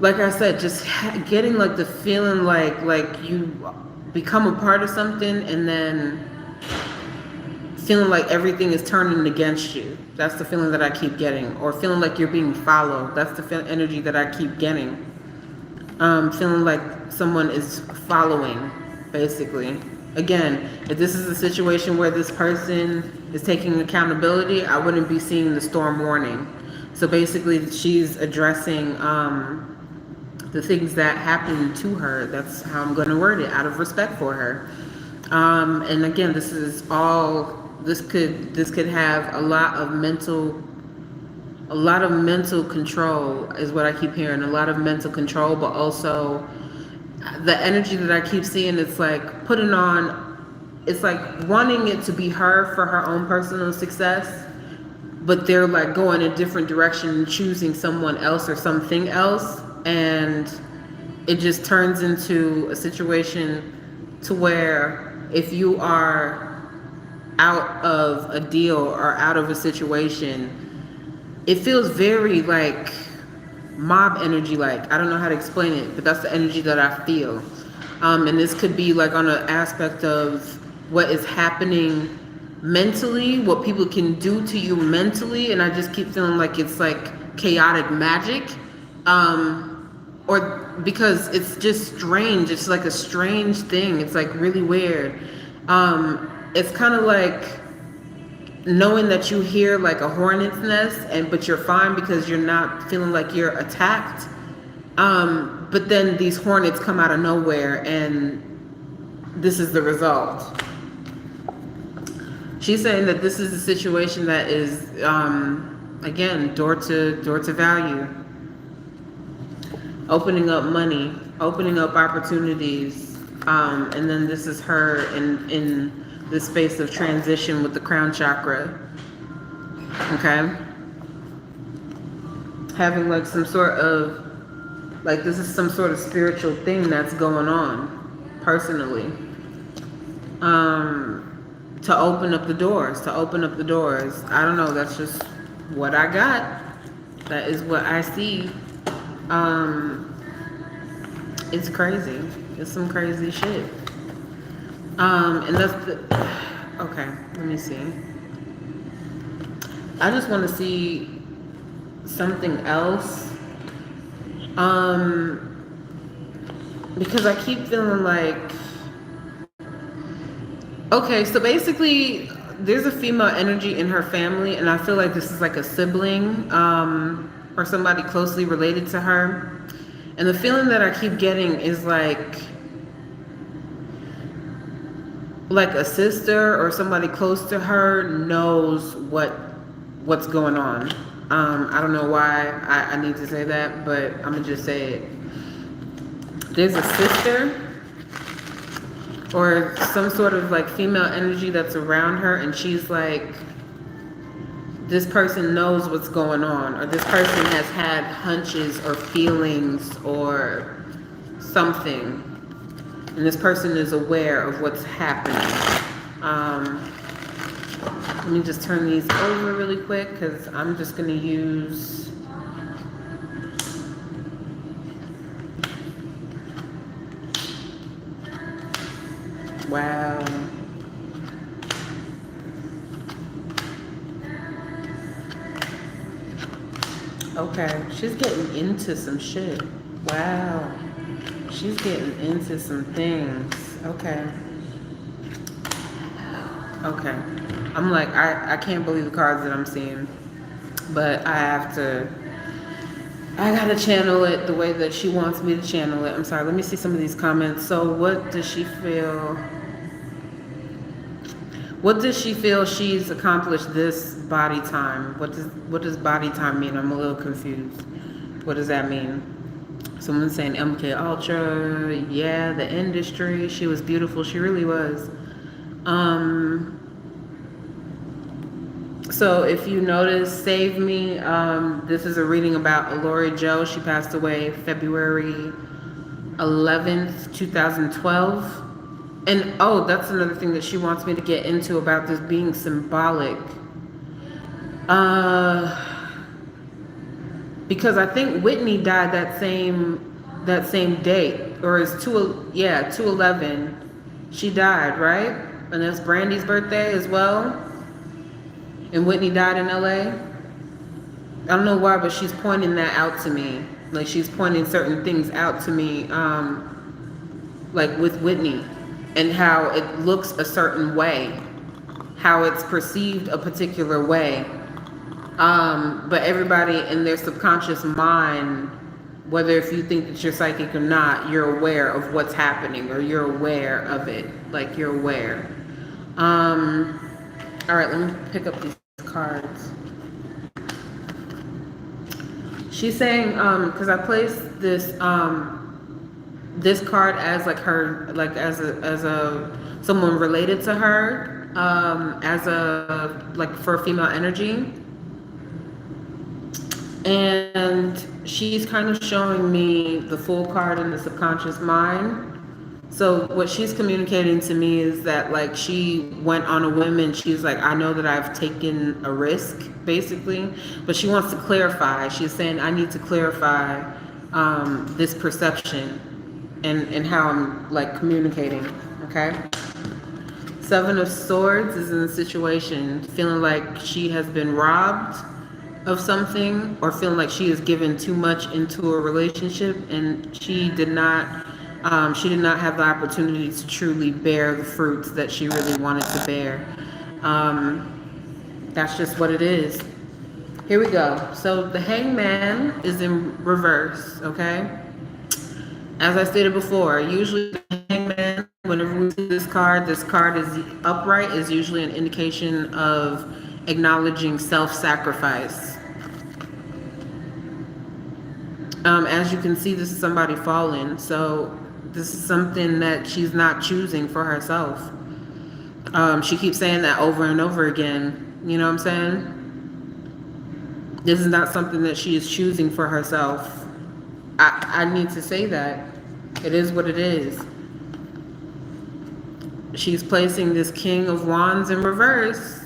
A: I said, just getting like the feeling like you become a part of something and then feeling like everything is turning against you. That's the feeling that I keep getting. Or feeling like you're being followed. That's the energy that I keep getting. Feeling like someone is following, basically. Again, if this is a situation where this person is taking accountability, I wouldn't be seeing the storm warning. So basically, she's addressing the things that happened to her. That's how I'm going to word it, out of respect for her. And again, this could have a lot of mental control, is what I keep hearing. A lot of mental control, but also the energy that I keep seeing, it's like putting on, it's like wanting it to be her for her own personal success, but they're like going a different direction and choosing someone else or something else. And it just turns into a situation to where if you are out of a deal or out of a situation, it feels very like mob energy. Like, I don't know how to explain it, but that's the energy that I feel. And this could be like on an aspect of what is happening mentally, what people can do to you mentally, and I just keep feeling like it's like chaotic magic. Or because it's just strange. It's like a strange thing. It's like really weird. It's kind of like knowing that you hear like a hornet's nest, and but you're fine because you're not feeling like you're attacked. But then these hornets come out of nowhere, and this is the result. She's saying that this is a situation that is, again, door to value, opening up money, opening up opportunities, and then this is her in the space of transition with the crown chakra. Okay, having like some sort of like this is some sort of spiritual thing that's going on personally. To open up the doors, I don't know, that's just what I got. That is what I see. It's crazy. It's some crazy shit. And that's the, okay, let me see. I just want to see something else. Because I keep feeling like, okay, so basically, there's a female energy in her family, and I feel like this is like a sibling, or somebody closely related to her. And the feeling that I keep getting is like a sister or somebody close to her knows what's going on. I don't know why I need to say that, but I'm gonna just say it. There's a sister or some sort of like female energy that's around her, and she's like, this person knows what's going on, or this person has had hunches or feelings or something, and this person is aware of what's happening. Let me just turn these over really quick because I'm just going to use wow. Okay, she's getting into some shit. Wow. She's getting into some things. Okay. Okay. I'm like, I can't believe the cards that I'm seeing. But I gotta channel it the way that she wants me to channel it. I'm sorry, let me see some of these comments. So what does she feel? What does she feel she's accomplished this body time? What does body time mean? I'm a little confused. What does that mean? Someone's saying MK Ultra, yeah, the industry. She was beautiful. She really was. So if you notice, Save Me, this is a reading about Alori Joh. She passed away February 11th, 2012. And oh, that's another thing that she wants me to get into about this being symbolic. Because I think Whitney died that same date, or is 2/11. She died, right? And that's Brandy's birthday as well. And Whitney died in LA. I don't know why, but she's pointing that out to me. Like she's pointing certain things out to me, like with Whitney, and how it looks a certain way, how it's perceived a particular way. But everybody in their subconscious mind, whether if you think that you're psychic or not, you're aware of what's happening, or you're aware of it. Like you're aware. All right, let me pick up these cards. She's saying, because I placed this this card as like her, like as a someone related to her, as a like for female energy, and she's kind of showing me the full card in the subconscious mind. So what she's communicating to me is that like she went on a whim, and she's like, I know that I've taken a risk, basically, but she wants to clarify. She's saying, I need to clarify this perception and how I'm like communicating. Okay. Seven of Swords is in a situation feeling like she has been robbed of something, or feeling like she is given too much into a relationship, and she did not have the opportunity to truly bear the fruits that she really wanted to bear. That's just what it is. Here we go. So the Hangman is in reverse, okay? As I stated before, usually the Hangman, whenever we see this card is upright, is usually an indication of acknowledging self-sacrifice. As you can see, this is somebody fallen. So this is something that she's not choosing for herself. She keeps saying that over and over again. You know what I'm saying? This is not something that she is choosing for herself. I need to say that. It is what it is. She's placing this King of Wands in reverse.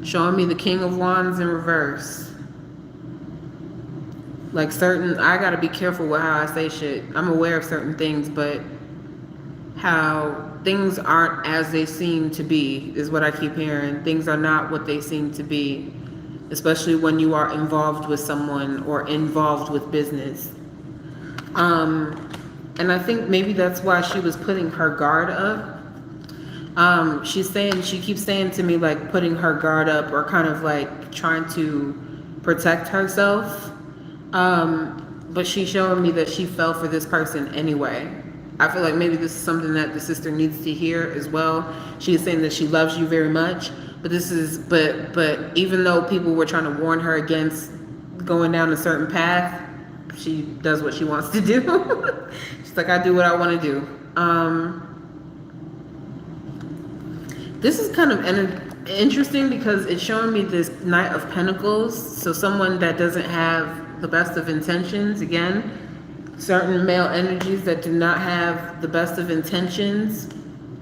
A: Showing me the King of Wands in reverse. Like I gotta be careful with how I say shit. I'm aware of certain things, but how things aren't as they seem to be is what I keep hearing. Things are not what they seem to be, especially when you are involved with someone or involved with business. And I think maybe that's why she was putting her guard up. She keeps saying to me, like, putting her guard up, or kind of like trying to protect herself. But she's showing me that she fell for this person anyway. I feel like maybe this is something that the sister needs to hear as well. She is saying that she loves you very much, but even though people were trying to warn her against going down a certain path, she does what she wants to do. She's like, I do what I want to do. This is kind of interesting because it's showing me this Knight of Pentacles. So someone that doesn't have the best of intentions. Again, certain male energies that do not have the best of intentions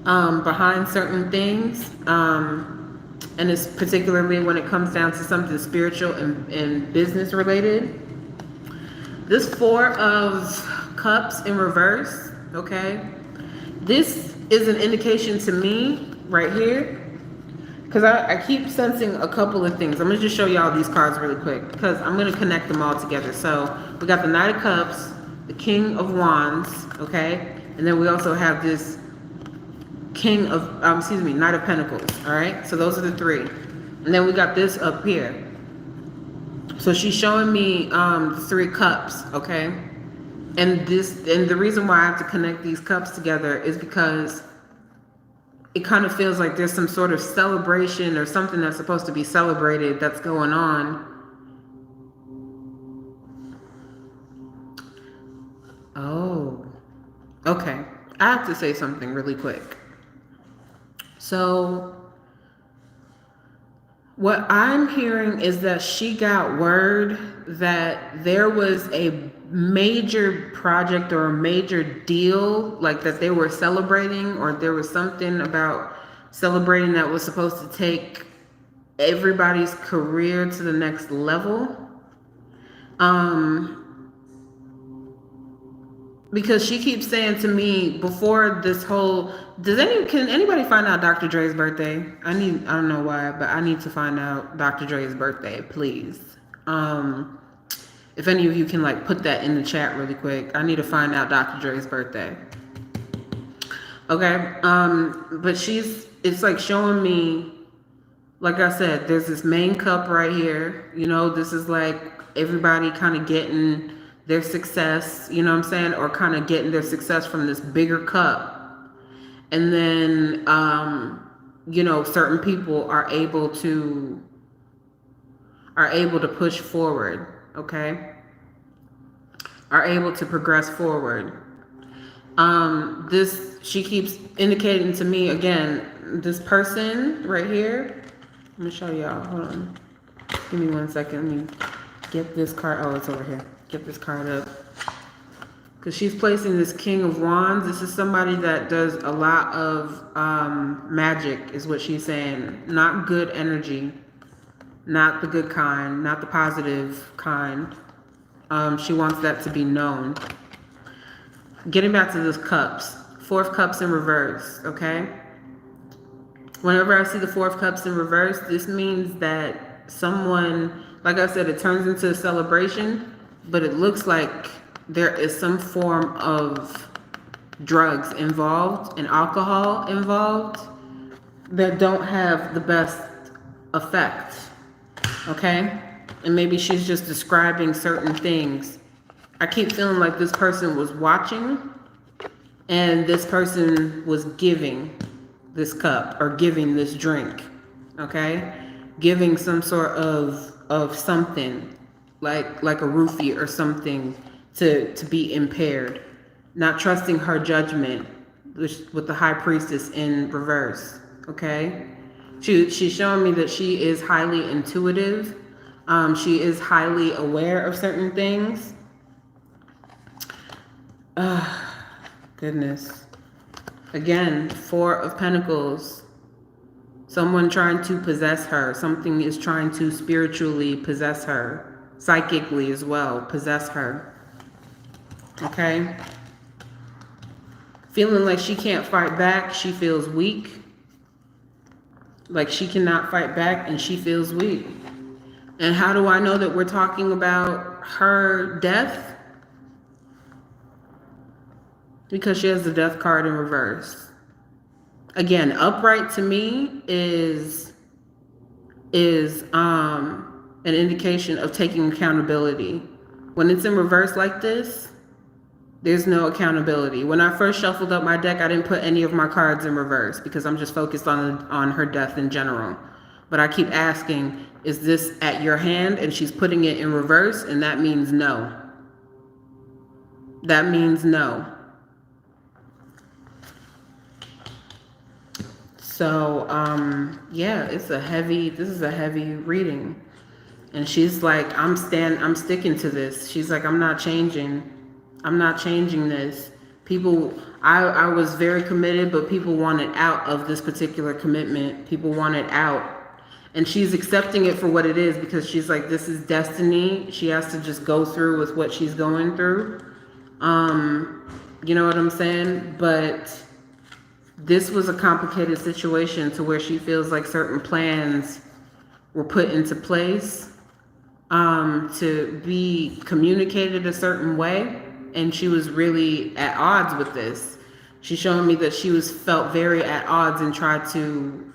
A: behind certain things. And it's particularly when it comes down to something spiritual and business related. This Four of Cups in reverse, okay? This is an indication to me right here, because I keep sensing a couple of things. I'm going to just show y'all these cards really quick, because I'm going to connect them all together. So we got the Knight of Cups, the King of Wands, okay? And then we also have this Knight of Pentacles, all right? So those are the three. And then we got this up here. So she's showing me the 3 cups, okay? And the reason why I have to connect these cups together is because it kind of feels like there's some sort of celebration or something that's supposed to be celebrated that's going on. Oh, okay. I have to say something really quick. So what I'm hearing is that she got word that there was a major project or a major deal, like that they were celebrating, or there was something about celebrating that was supposed to take everybody's career to the next level. Because she keeps saying to me before this whole, can anybody find out Dr. Dre's birthday? I don't know why, but I need to find out Dr. Dre's birthday, please. If any of you can like put that in the chat really quick. I need to find out Dr. Dre's birthday. Okay. But it's like showing me, like I said, there's this main cup right here. You know, this is like everybody kind of getting their success, you know what I'm saying? Or kind of getting their success from this bigger cup. And then, you know, certain people are able to push forward, okay? Are able to progress forward. She keeps indicating to me, again, this person right here. Let me show y'all, hold on. Give me 1 second, let me get this card. Oh, it's over here. Get this card up, because she's placing this King of Wands. This is somebody that does a lot of magic, is what she's saying. Not good energy, not the good kind, not the positive kind. She wants that to be known. Getting back to this cups, 4 of Cups in reverse, okay? Whenever I see the Four of Cups in reverse, this means that someone, like I said, it turns into a celebration, but it looks like there is some form of drugs involved and alcohol involved that don't have the best effect. Okay? And maybe she's just describing certain things. I keep feeling like this person was watching and this person was giving this cup or giving this drink. Okay? Giving some sort of something like a roofie or something to be impaired. Not trusting her judgment with the High Priestess in reverse. Okay? She's showing me that she is highly intuitive. She is highly aware of certain things. Goodness. Again, Four of Pentacles. Someone trying to possess her. Something is trying to spiritually possess her. Psychically as well, possess her. Okay? Feeling like she can't fight back. She feels weak. Like she cannot fight back and she feels weak. And how do I know that we're talking about her death? Because she has the Death card in reverse. Again, upright to me is an indication of taking accountability. When it's in reverse like this, there's no accountability. When I first shuffled up my deck, I didn't put any of my cards in reverse because I'm just focused on her death in general. But I keep asking, is this at your hand? And she's putting it in reverse, and that means no. That means no. So, yeah, this is a heavy reading. And she's like, I'm sticking to this. She's like, I'm not changing this. People, I was very committed, but people wanted out of this particular commitment. People wanted out. And she's accepting it for what it is because she's like, this is destiny. She has to just go through with what she's going through. You know what I'm saying? But this was a complicated situation to where she feels like certain plans were put into place to be communicated a certain way. And she was really at odds with this. She's showing me that she felt very at odds and tried to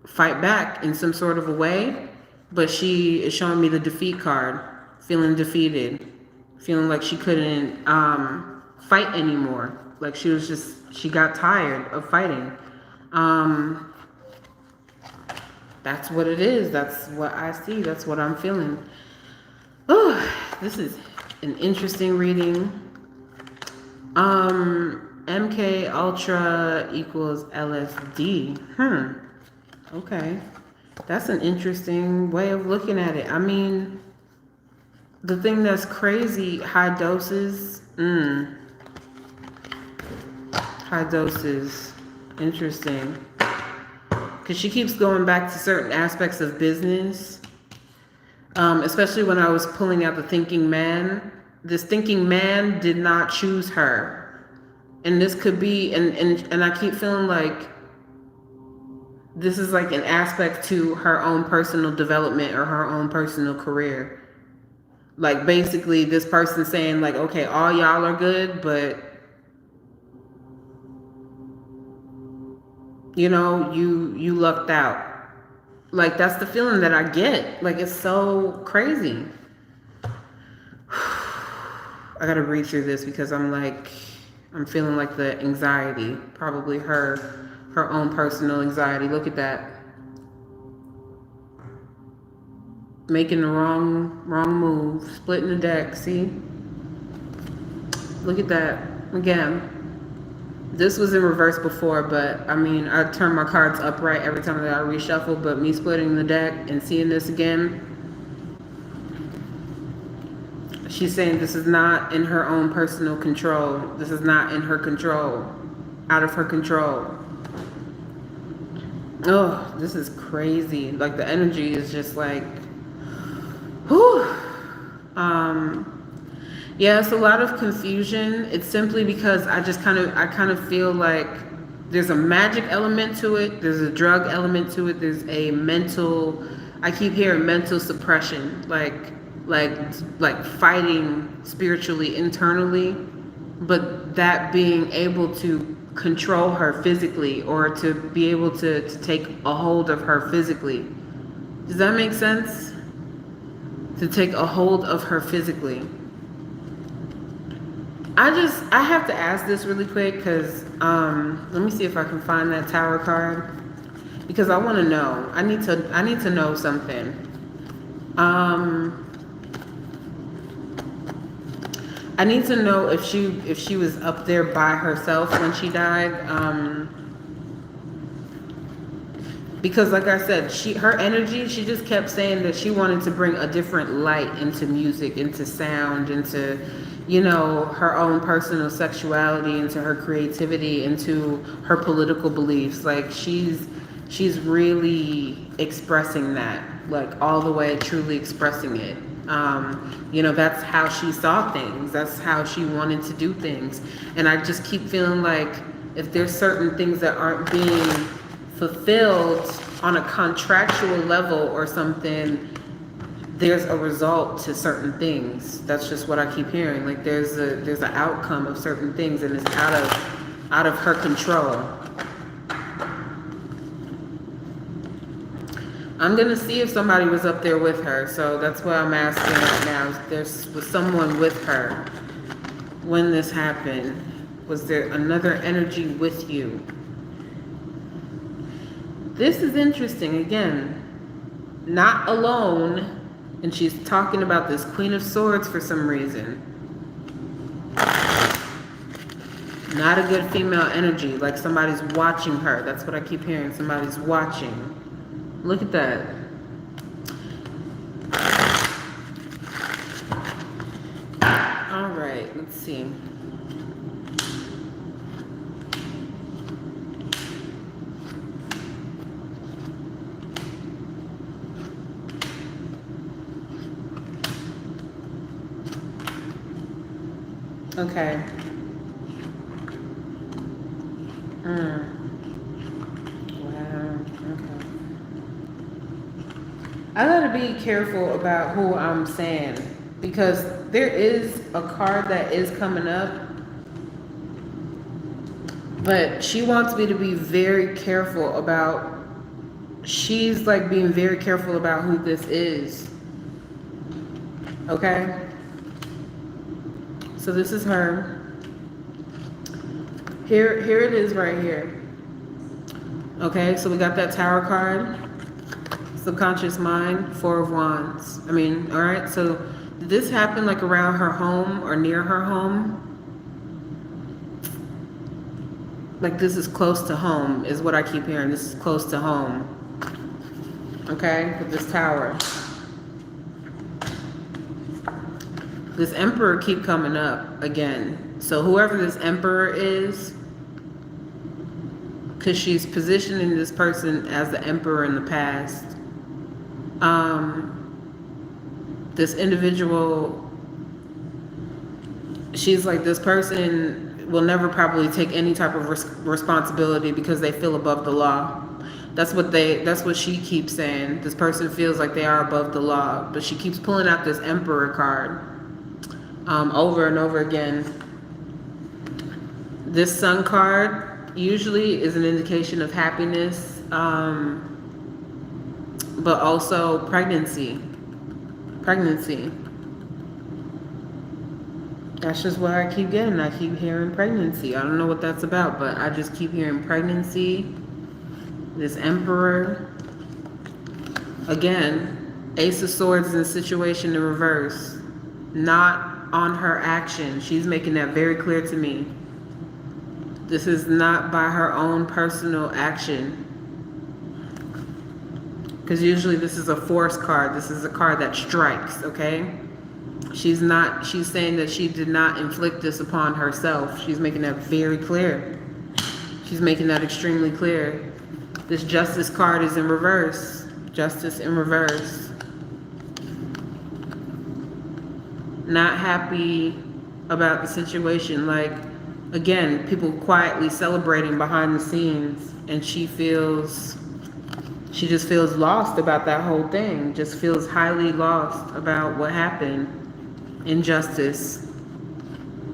A: fight back in some sort of a way. But she is showing me the defeat card, feeling defeated, feeling like she couldn't fight anymore. Like she got tired of fighting. That's what it is. That's what I see. That's what I'm feeling. Oh, this is an interesting reading. MK Ultra equals LSD. Okay. That's an interesting way of looking at it. I mean, the thing that's crazy, high doses. High doses. Interesting. Because she keeps going back to certain aspects of business. Especially when I was pulling out the thinking man. This thinking man did not choose her. And this could be, and I keep feeling like this is like an aspect to her own personal development or her own personal career. Like basically this person saying like, okay, all y'all are good, but you know, you lucked out. Like that's the feeling that I get. Like it's so crazy. I gotta read through this because I'm feeling like the anxiety, probably her own personal anxiety. Look at that. Making the wrong move, splitting the deck, see? Look at that. Again, this was in reverse before, but I mean, I turn my cards upright every time that I reshuffle, but me splitting the deck and seeing this again, she's saying this is not in her own personal control. This is not in her control, out of her control. Oh, this is crazy. Like the energy is just like, whew. Yeah, it's a lot of confusion. It's simply because I kind of feel like there's a magic element to it, there's a drug element to it, there's a mental, I keep hearing mental suppression, like fighting spiritually internally, but that being able to control her physically, or to be able to take a hold of her physically. Does that make sense? To take a hold of her physically. I have to ask this really quick, because let me see if I can find that Tower card, because I want to know. I need to know something. I need to know if she was up there by herself when she died. Because like I said, her energy, she just kept saying that she wanted to bring a different light into music, into sound, into, you know, her own personal sexuality, into her creativity, into her political beliefs. Like she's really expressing that, like all the way, truly expressing it. You know, that's how she saw things. That's how she wanted to do things. And I just keep feeling like if there's certain things that aren't being fulfilled on a contractual level or something, there's a result to certain things. That's just what I keep hearing. Like there's an outcome of certain things, and it's out of her control. I'm gonna see if somebody was up there with her, so that's what I'm asking right now. Was someone with her when this happened? Was there another energy with you? This is interesting. Again, not alone. And she's talking about this Queen of Swords for some reason. Not a good female energy, like somebody's watching her. That's what I keep hearing. Somebody's watching. Look at that. All right, let's see. Okay. Wow. Okay. I gotta be careful about who I'm saying, because there is a card that is coming up, but she wants me to be very careful about, she's like being very careful about who this is. Okay? So this is her. Here it is right here. Okay, so we got that Tower card. Subconscious mind, Four of Wands. I mean, all right, so did this happen like around her home or near her home? Like this is close to home is what I keep hearing. This is close to home. Okay, with this Tower. This Emperor keep coming up again. So whoever this Emperor is, because she's positioning this person as the Emperor in the past. This individual, she's like, this person will never probably take any type of responsibility because they feel above the law. That's what she keeps saying. This person feels like they are above the law, but she keeps pulling out this Emperor card over and over again. This Sun card usually is an indication of happiness, but also pregnancy. That's just what I keep getting. I keep hearing pregnancy. I don't know what that's about, but I just keep hearing pregnancy. This Emperor. Again, Ace of Swords in situation in reverse. Not on her action. She's making that very clear to me. This is not by her own personal action. Because usually this is a force card. This is a card that strikes, okay? She's saying that she did not inflict this upon herself. She's making that very clear. She's making that extremely clear. This Justice card is in reverse. Justice in reverse. Not happy about the situation. Like, Again, people quietly celebrating behind the scenes, and she just feels lost about that whole thing. Just feels highly lost about what happened. Injustice.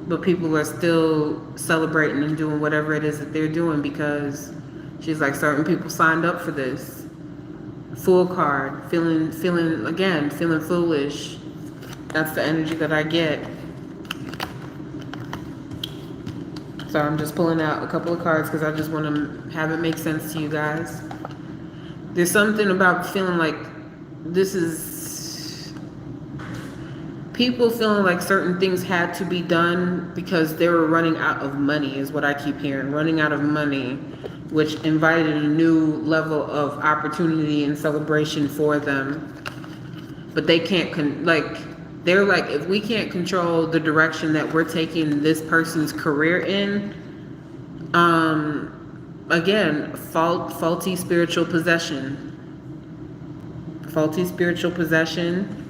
A: But people are still celebrating and doing whatever it is that they're doing because she's like, certain people signed up for this. Fool card. Feeling foolish. That's the energy that I get. So I'm just pulling out a couple of cards because I just want to have it make sense to you guys. There's something about feeling like this is people feeling like certain things had to be done because they were running out of money is what I keep hearing. Running out of money, which invited a new level of opportunity and celebration for them. But they can't, they're like, if we can't control the direction that we're taking this person's career in, again, faulty spiritual possession. Faulty spiritual possession.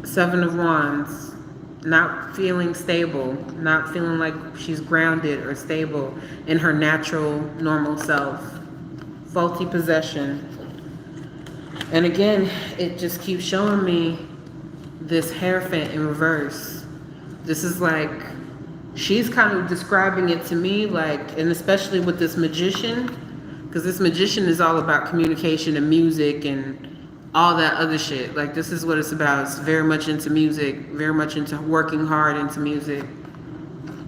A: 7 of Wands. Not feeling stable. Not feeling like she's grounded or stable in her natural, normal self. Faulty possession. And again, it just keeps showing me this Hierophant in reverse. This is like, she's kind of describing it to me like, and especially with this Magician, because this Magician is all about communication and music and all that other shit. Like, this is what it's about. It's very much into music, very much into working hard into music.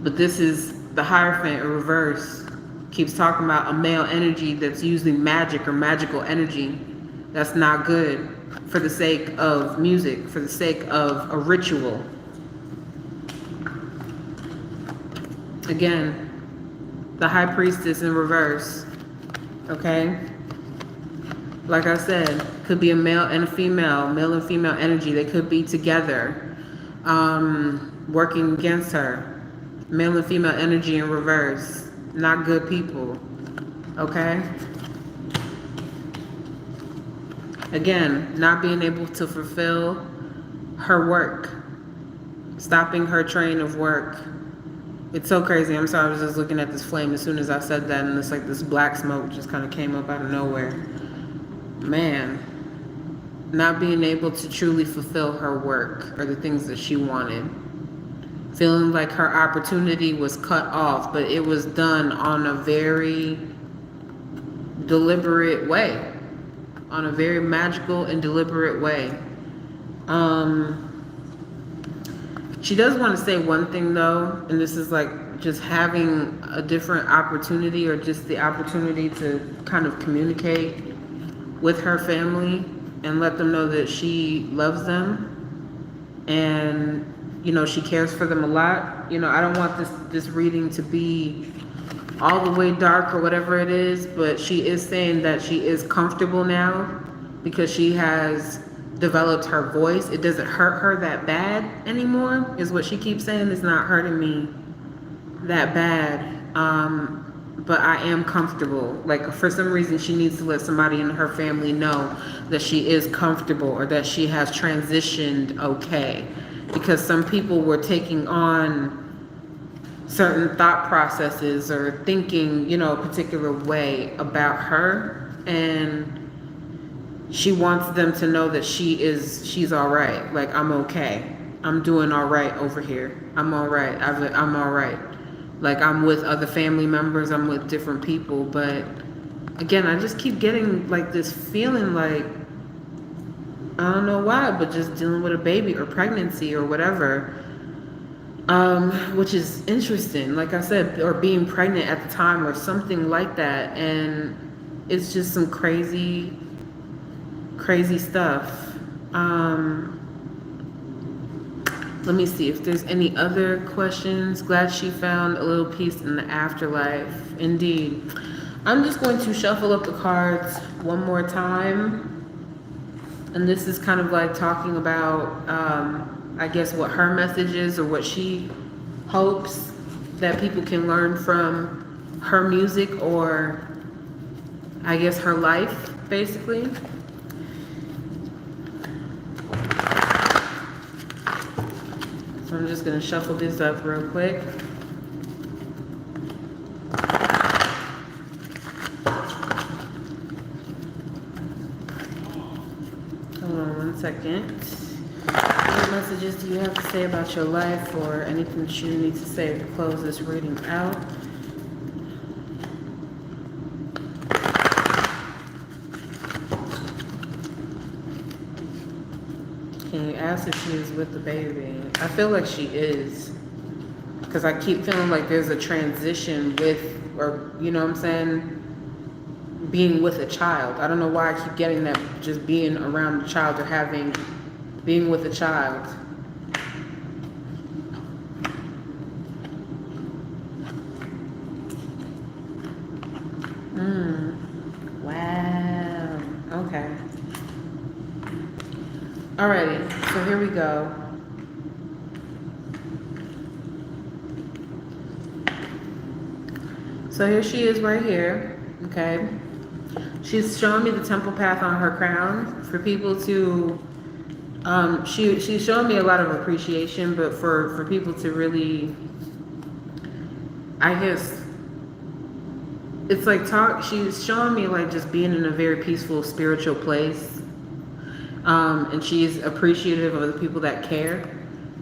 A: But this is the Hierophant in reverse. Keeps talking about a male energy that's using magic or magical energy. That's not good for the sake of music, for the sake of a ritual. Again, the High Priestess in reverse. Okay? Like I said, could be a male and and female energy. They could be together, working against her. Male and female energy in reverse. Not good people. Okay? Again, not being able to fulfill her work. Stopping her train of work. It's so crazy. I'm sorry, I was just looking at this flame as soon as I said that, and it's like this black smoke just kind of came up out of nowhere. Man. Not being able to truly fulfill her work or the things that she wanted. Feeling like her opportunity was cut off, but it was done on a very deliberate way. On a very magical and deliberate way. She does want to say one thing though, and this is like just having a different opportunity or just the opportunity to kind of communicate with her family and let them know that she loves them and, you know, she cares for them a lot. You know, I don't want this reading to be all the way dark or whatever it is, but she is saying that she is comfortable now because she has developed her voice. It doesn't hurt her that bad anymore, is what she keeps saying. It's not hurting me that bad, but I am comfortable. Like, for some reason, she needs to let somebody in her family know that she is comfortable or that she has transitioned okay. Because some people were taking on certain thought processes or thinking, you know, a particular way about her, and she wants them to know that she's all right. Like, I'm okay. I'm doing all right over here. I'm all right. I'm all right. Like, I'm with other family members. I'm with different people. But again, I just keep getting like this feeling like, I don't know why, but just dealing with a baby or pregnancy or whatever. Which is interesting, like I said, or being pregnant at the time or something like that. And it's just some crazy stuff. Let me see if there's any other questions. Glad she found a little peace in the afterlife. Indeed. I'm just going to shuffle up the cards one more time. And this is kind of like talking about, I guess, what her message is or what she hopes that people can learn from her music or, I guess, her life, basically. I'm just going to shuffle this up real quick. Hold on 1 second. What messages do you have to say about your life, or anything that you need to say to close this reading out? Can you ask if she is with the baby? I feel like she is, because I keep feeling like there's a transition with, or you know what I'm saying, being with a child. I don't know why I keep getting that, just being around a child or being with a child. Wow. Okay. Alrighty, so here we go. So here she is right here, okay? She's showing me the temple path on her crown for people to, she's showing me a lot of appreciation, but for people to really, I guess, it's like she's showing me like just being in a very peaceful spiritual place. And she's appreciative of the people that care,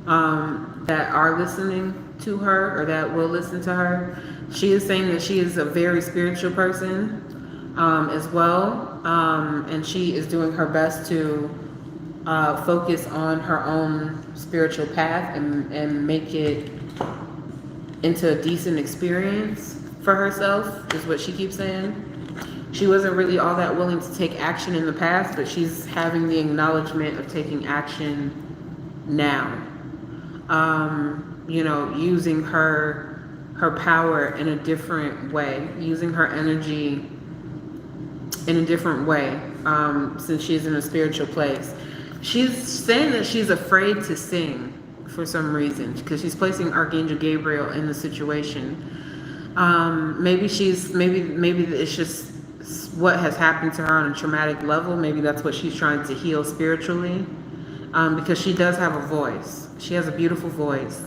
A: that are listening to her or that will listen to her. She is saying that she is a very spiritual person as well, and she is doing her best to focus on her own spiritual path and make it into a decent experience for herself, is what she keeps saying. She wasn't really all that willing to take action in the past, but she's having the acknowledgement of taking action now. You know, using her power in a different way, using her energy in a different way, since she's in a spiritual place. She's saying that she's afraid to sing for some reason, because she's placing Archangel Gabriel in the situation. Maybe it's just what has happened to her on a traumatic level. Maybe that's what she's trying to heal spiritually, because she does have a voice. She has a beautiful voice,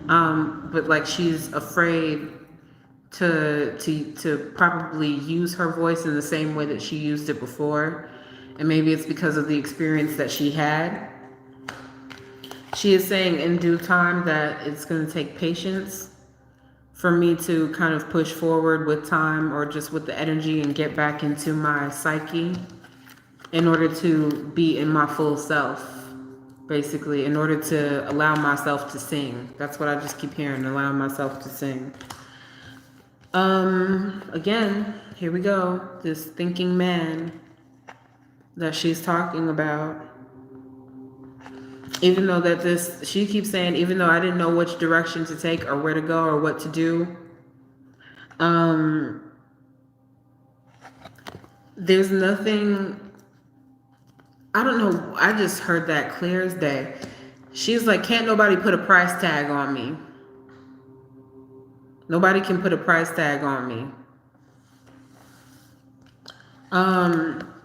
A: but like she's afraid to probably use her voice in the same way that she used it before, and maybe it's because of the experience that she had. She is saying in due time that it's going to take patience for me to kind of push forward with time, or just with the energy, and get back into my psyche in order to be in my full self, basically, in order to allow myself to sing. That's what I just keep hearing, allow myself to sing. Again, here we go. This thinking man that she's talking about. Even though she keeps saying, even though I didn't know which direction to take or where to go or what to do, there's nothing, I don't know, I just heard that clear as day. She's like, can't nobody put a price tag on me. Nobody can put a price tag on me.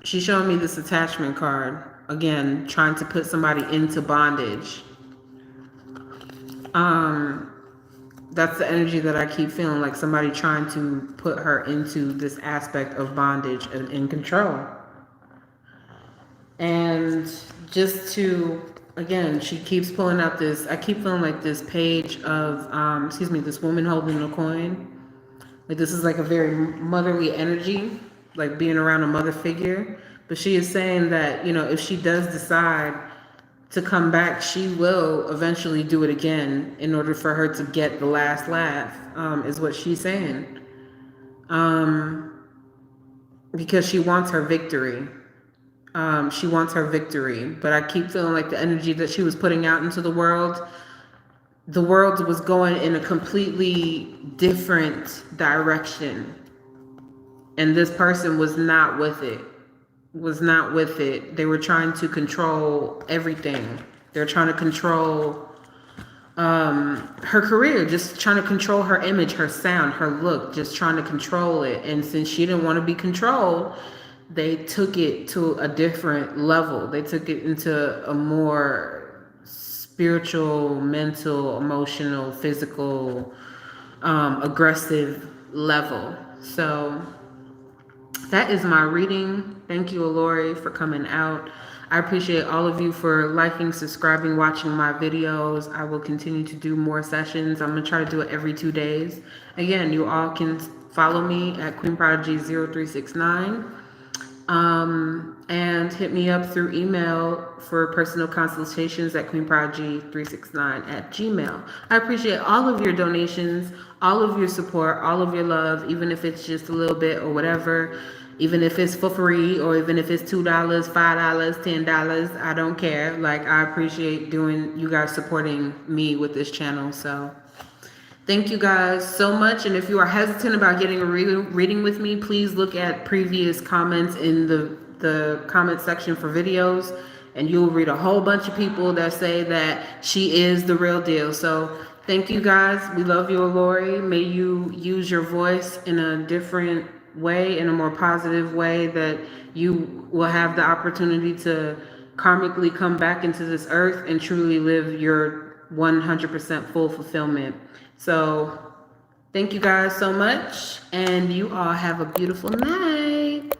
A: She's showing me this attachment card. Again, trying to put somebody into bondage. That's the energy that I keep feeling, like somebody trying to put her into this aspect of bondage and in control. And just to, again, she keeps pulling out this, I keep feeling like this page of, this woman holding a coin. Like this is like a very motherly energy, like being around a mother figure. But she is saying that, you know, if she does decide to come back, she will eventually do it again in order for her to get the last laugh, is what she's saying. Because she wants her victory. She wants her victory. But I keep feeling like the energy that she was putting out into the world was going in a completely different direction. And this person was not with it. They were trying to control everything. They're trying to control her career, just trying to control her image, her sound, her look, just trying to control it. And since she didn't want to be controlled, they took it to a different level. They took it into a more spiritual, mental, emotional, physical, aggressive level. So that is my reading. Thank you, Alori, for coming out. I appreciate all of you for liking, subscribing, watching my videos. I will continue to do more sessions. I'm going to try to do it every 2 days. Again, you all can follow me at Queen Prodigy 0369. And hit me up through email for personal consultations at queenprodigy369@gmail. I appreciate all of your donations, all of your support, all of your love, even if it's just a little bit or whatever, even if it's for free or even if it's $2, $5, $10, I don't care. Like, I appreciate you guys supporting me with this channel. So thank you guys so much. And if you are hesitant about getting a reading with me, please look at previous comments in the comment section for videos, and you'll read a whole bunch of people that say that she is the real deal. So thank you guys. We love you, Alori. May you use your voice in a different way, in a more positive way, that you will have the opportunity to karmically come back into this earth and truly live your 100% full fulfillment. So thank you guys so much, and you all have a beautiful night.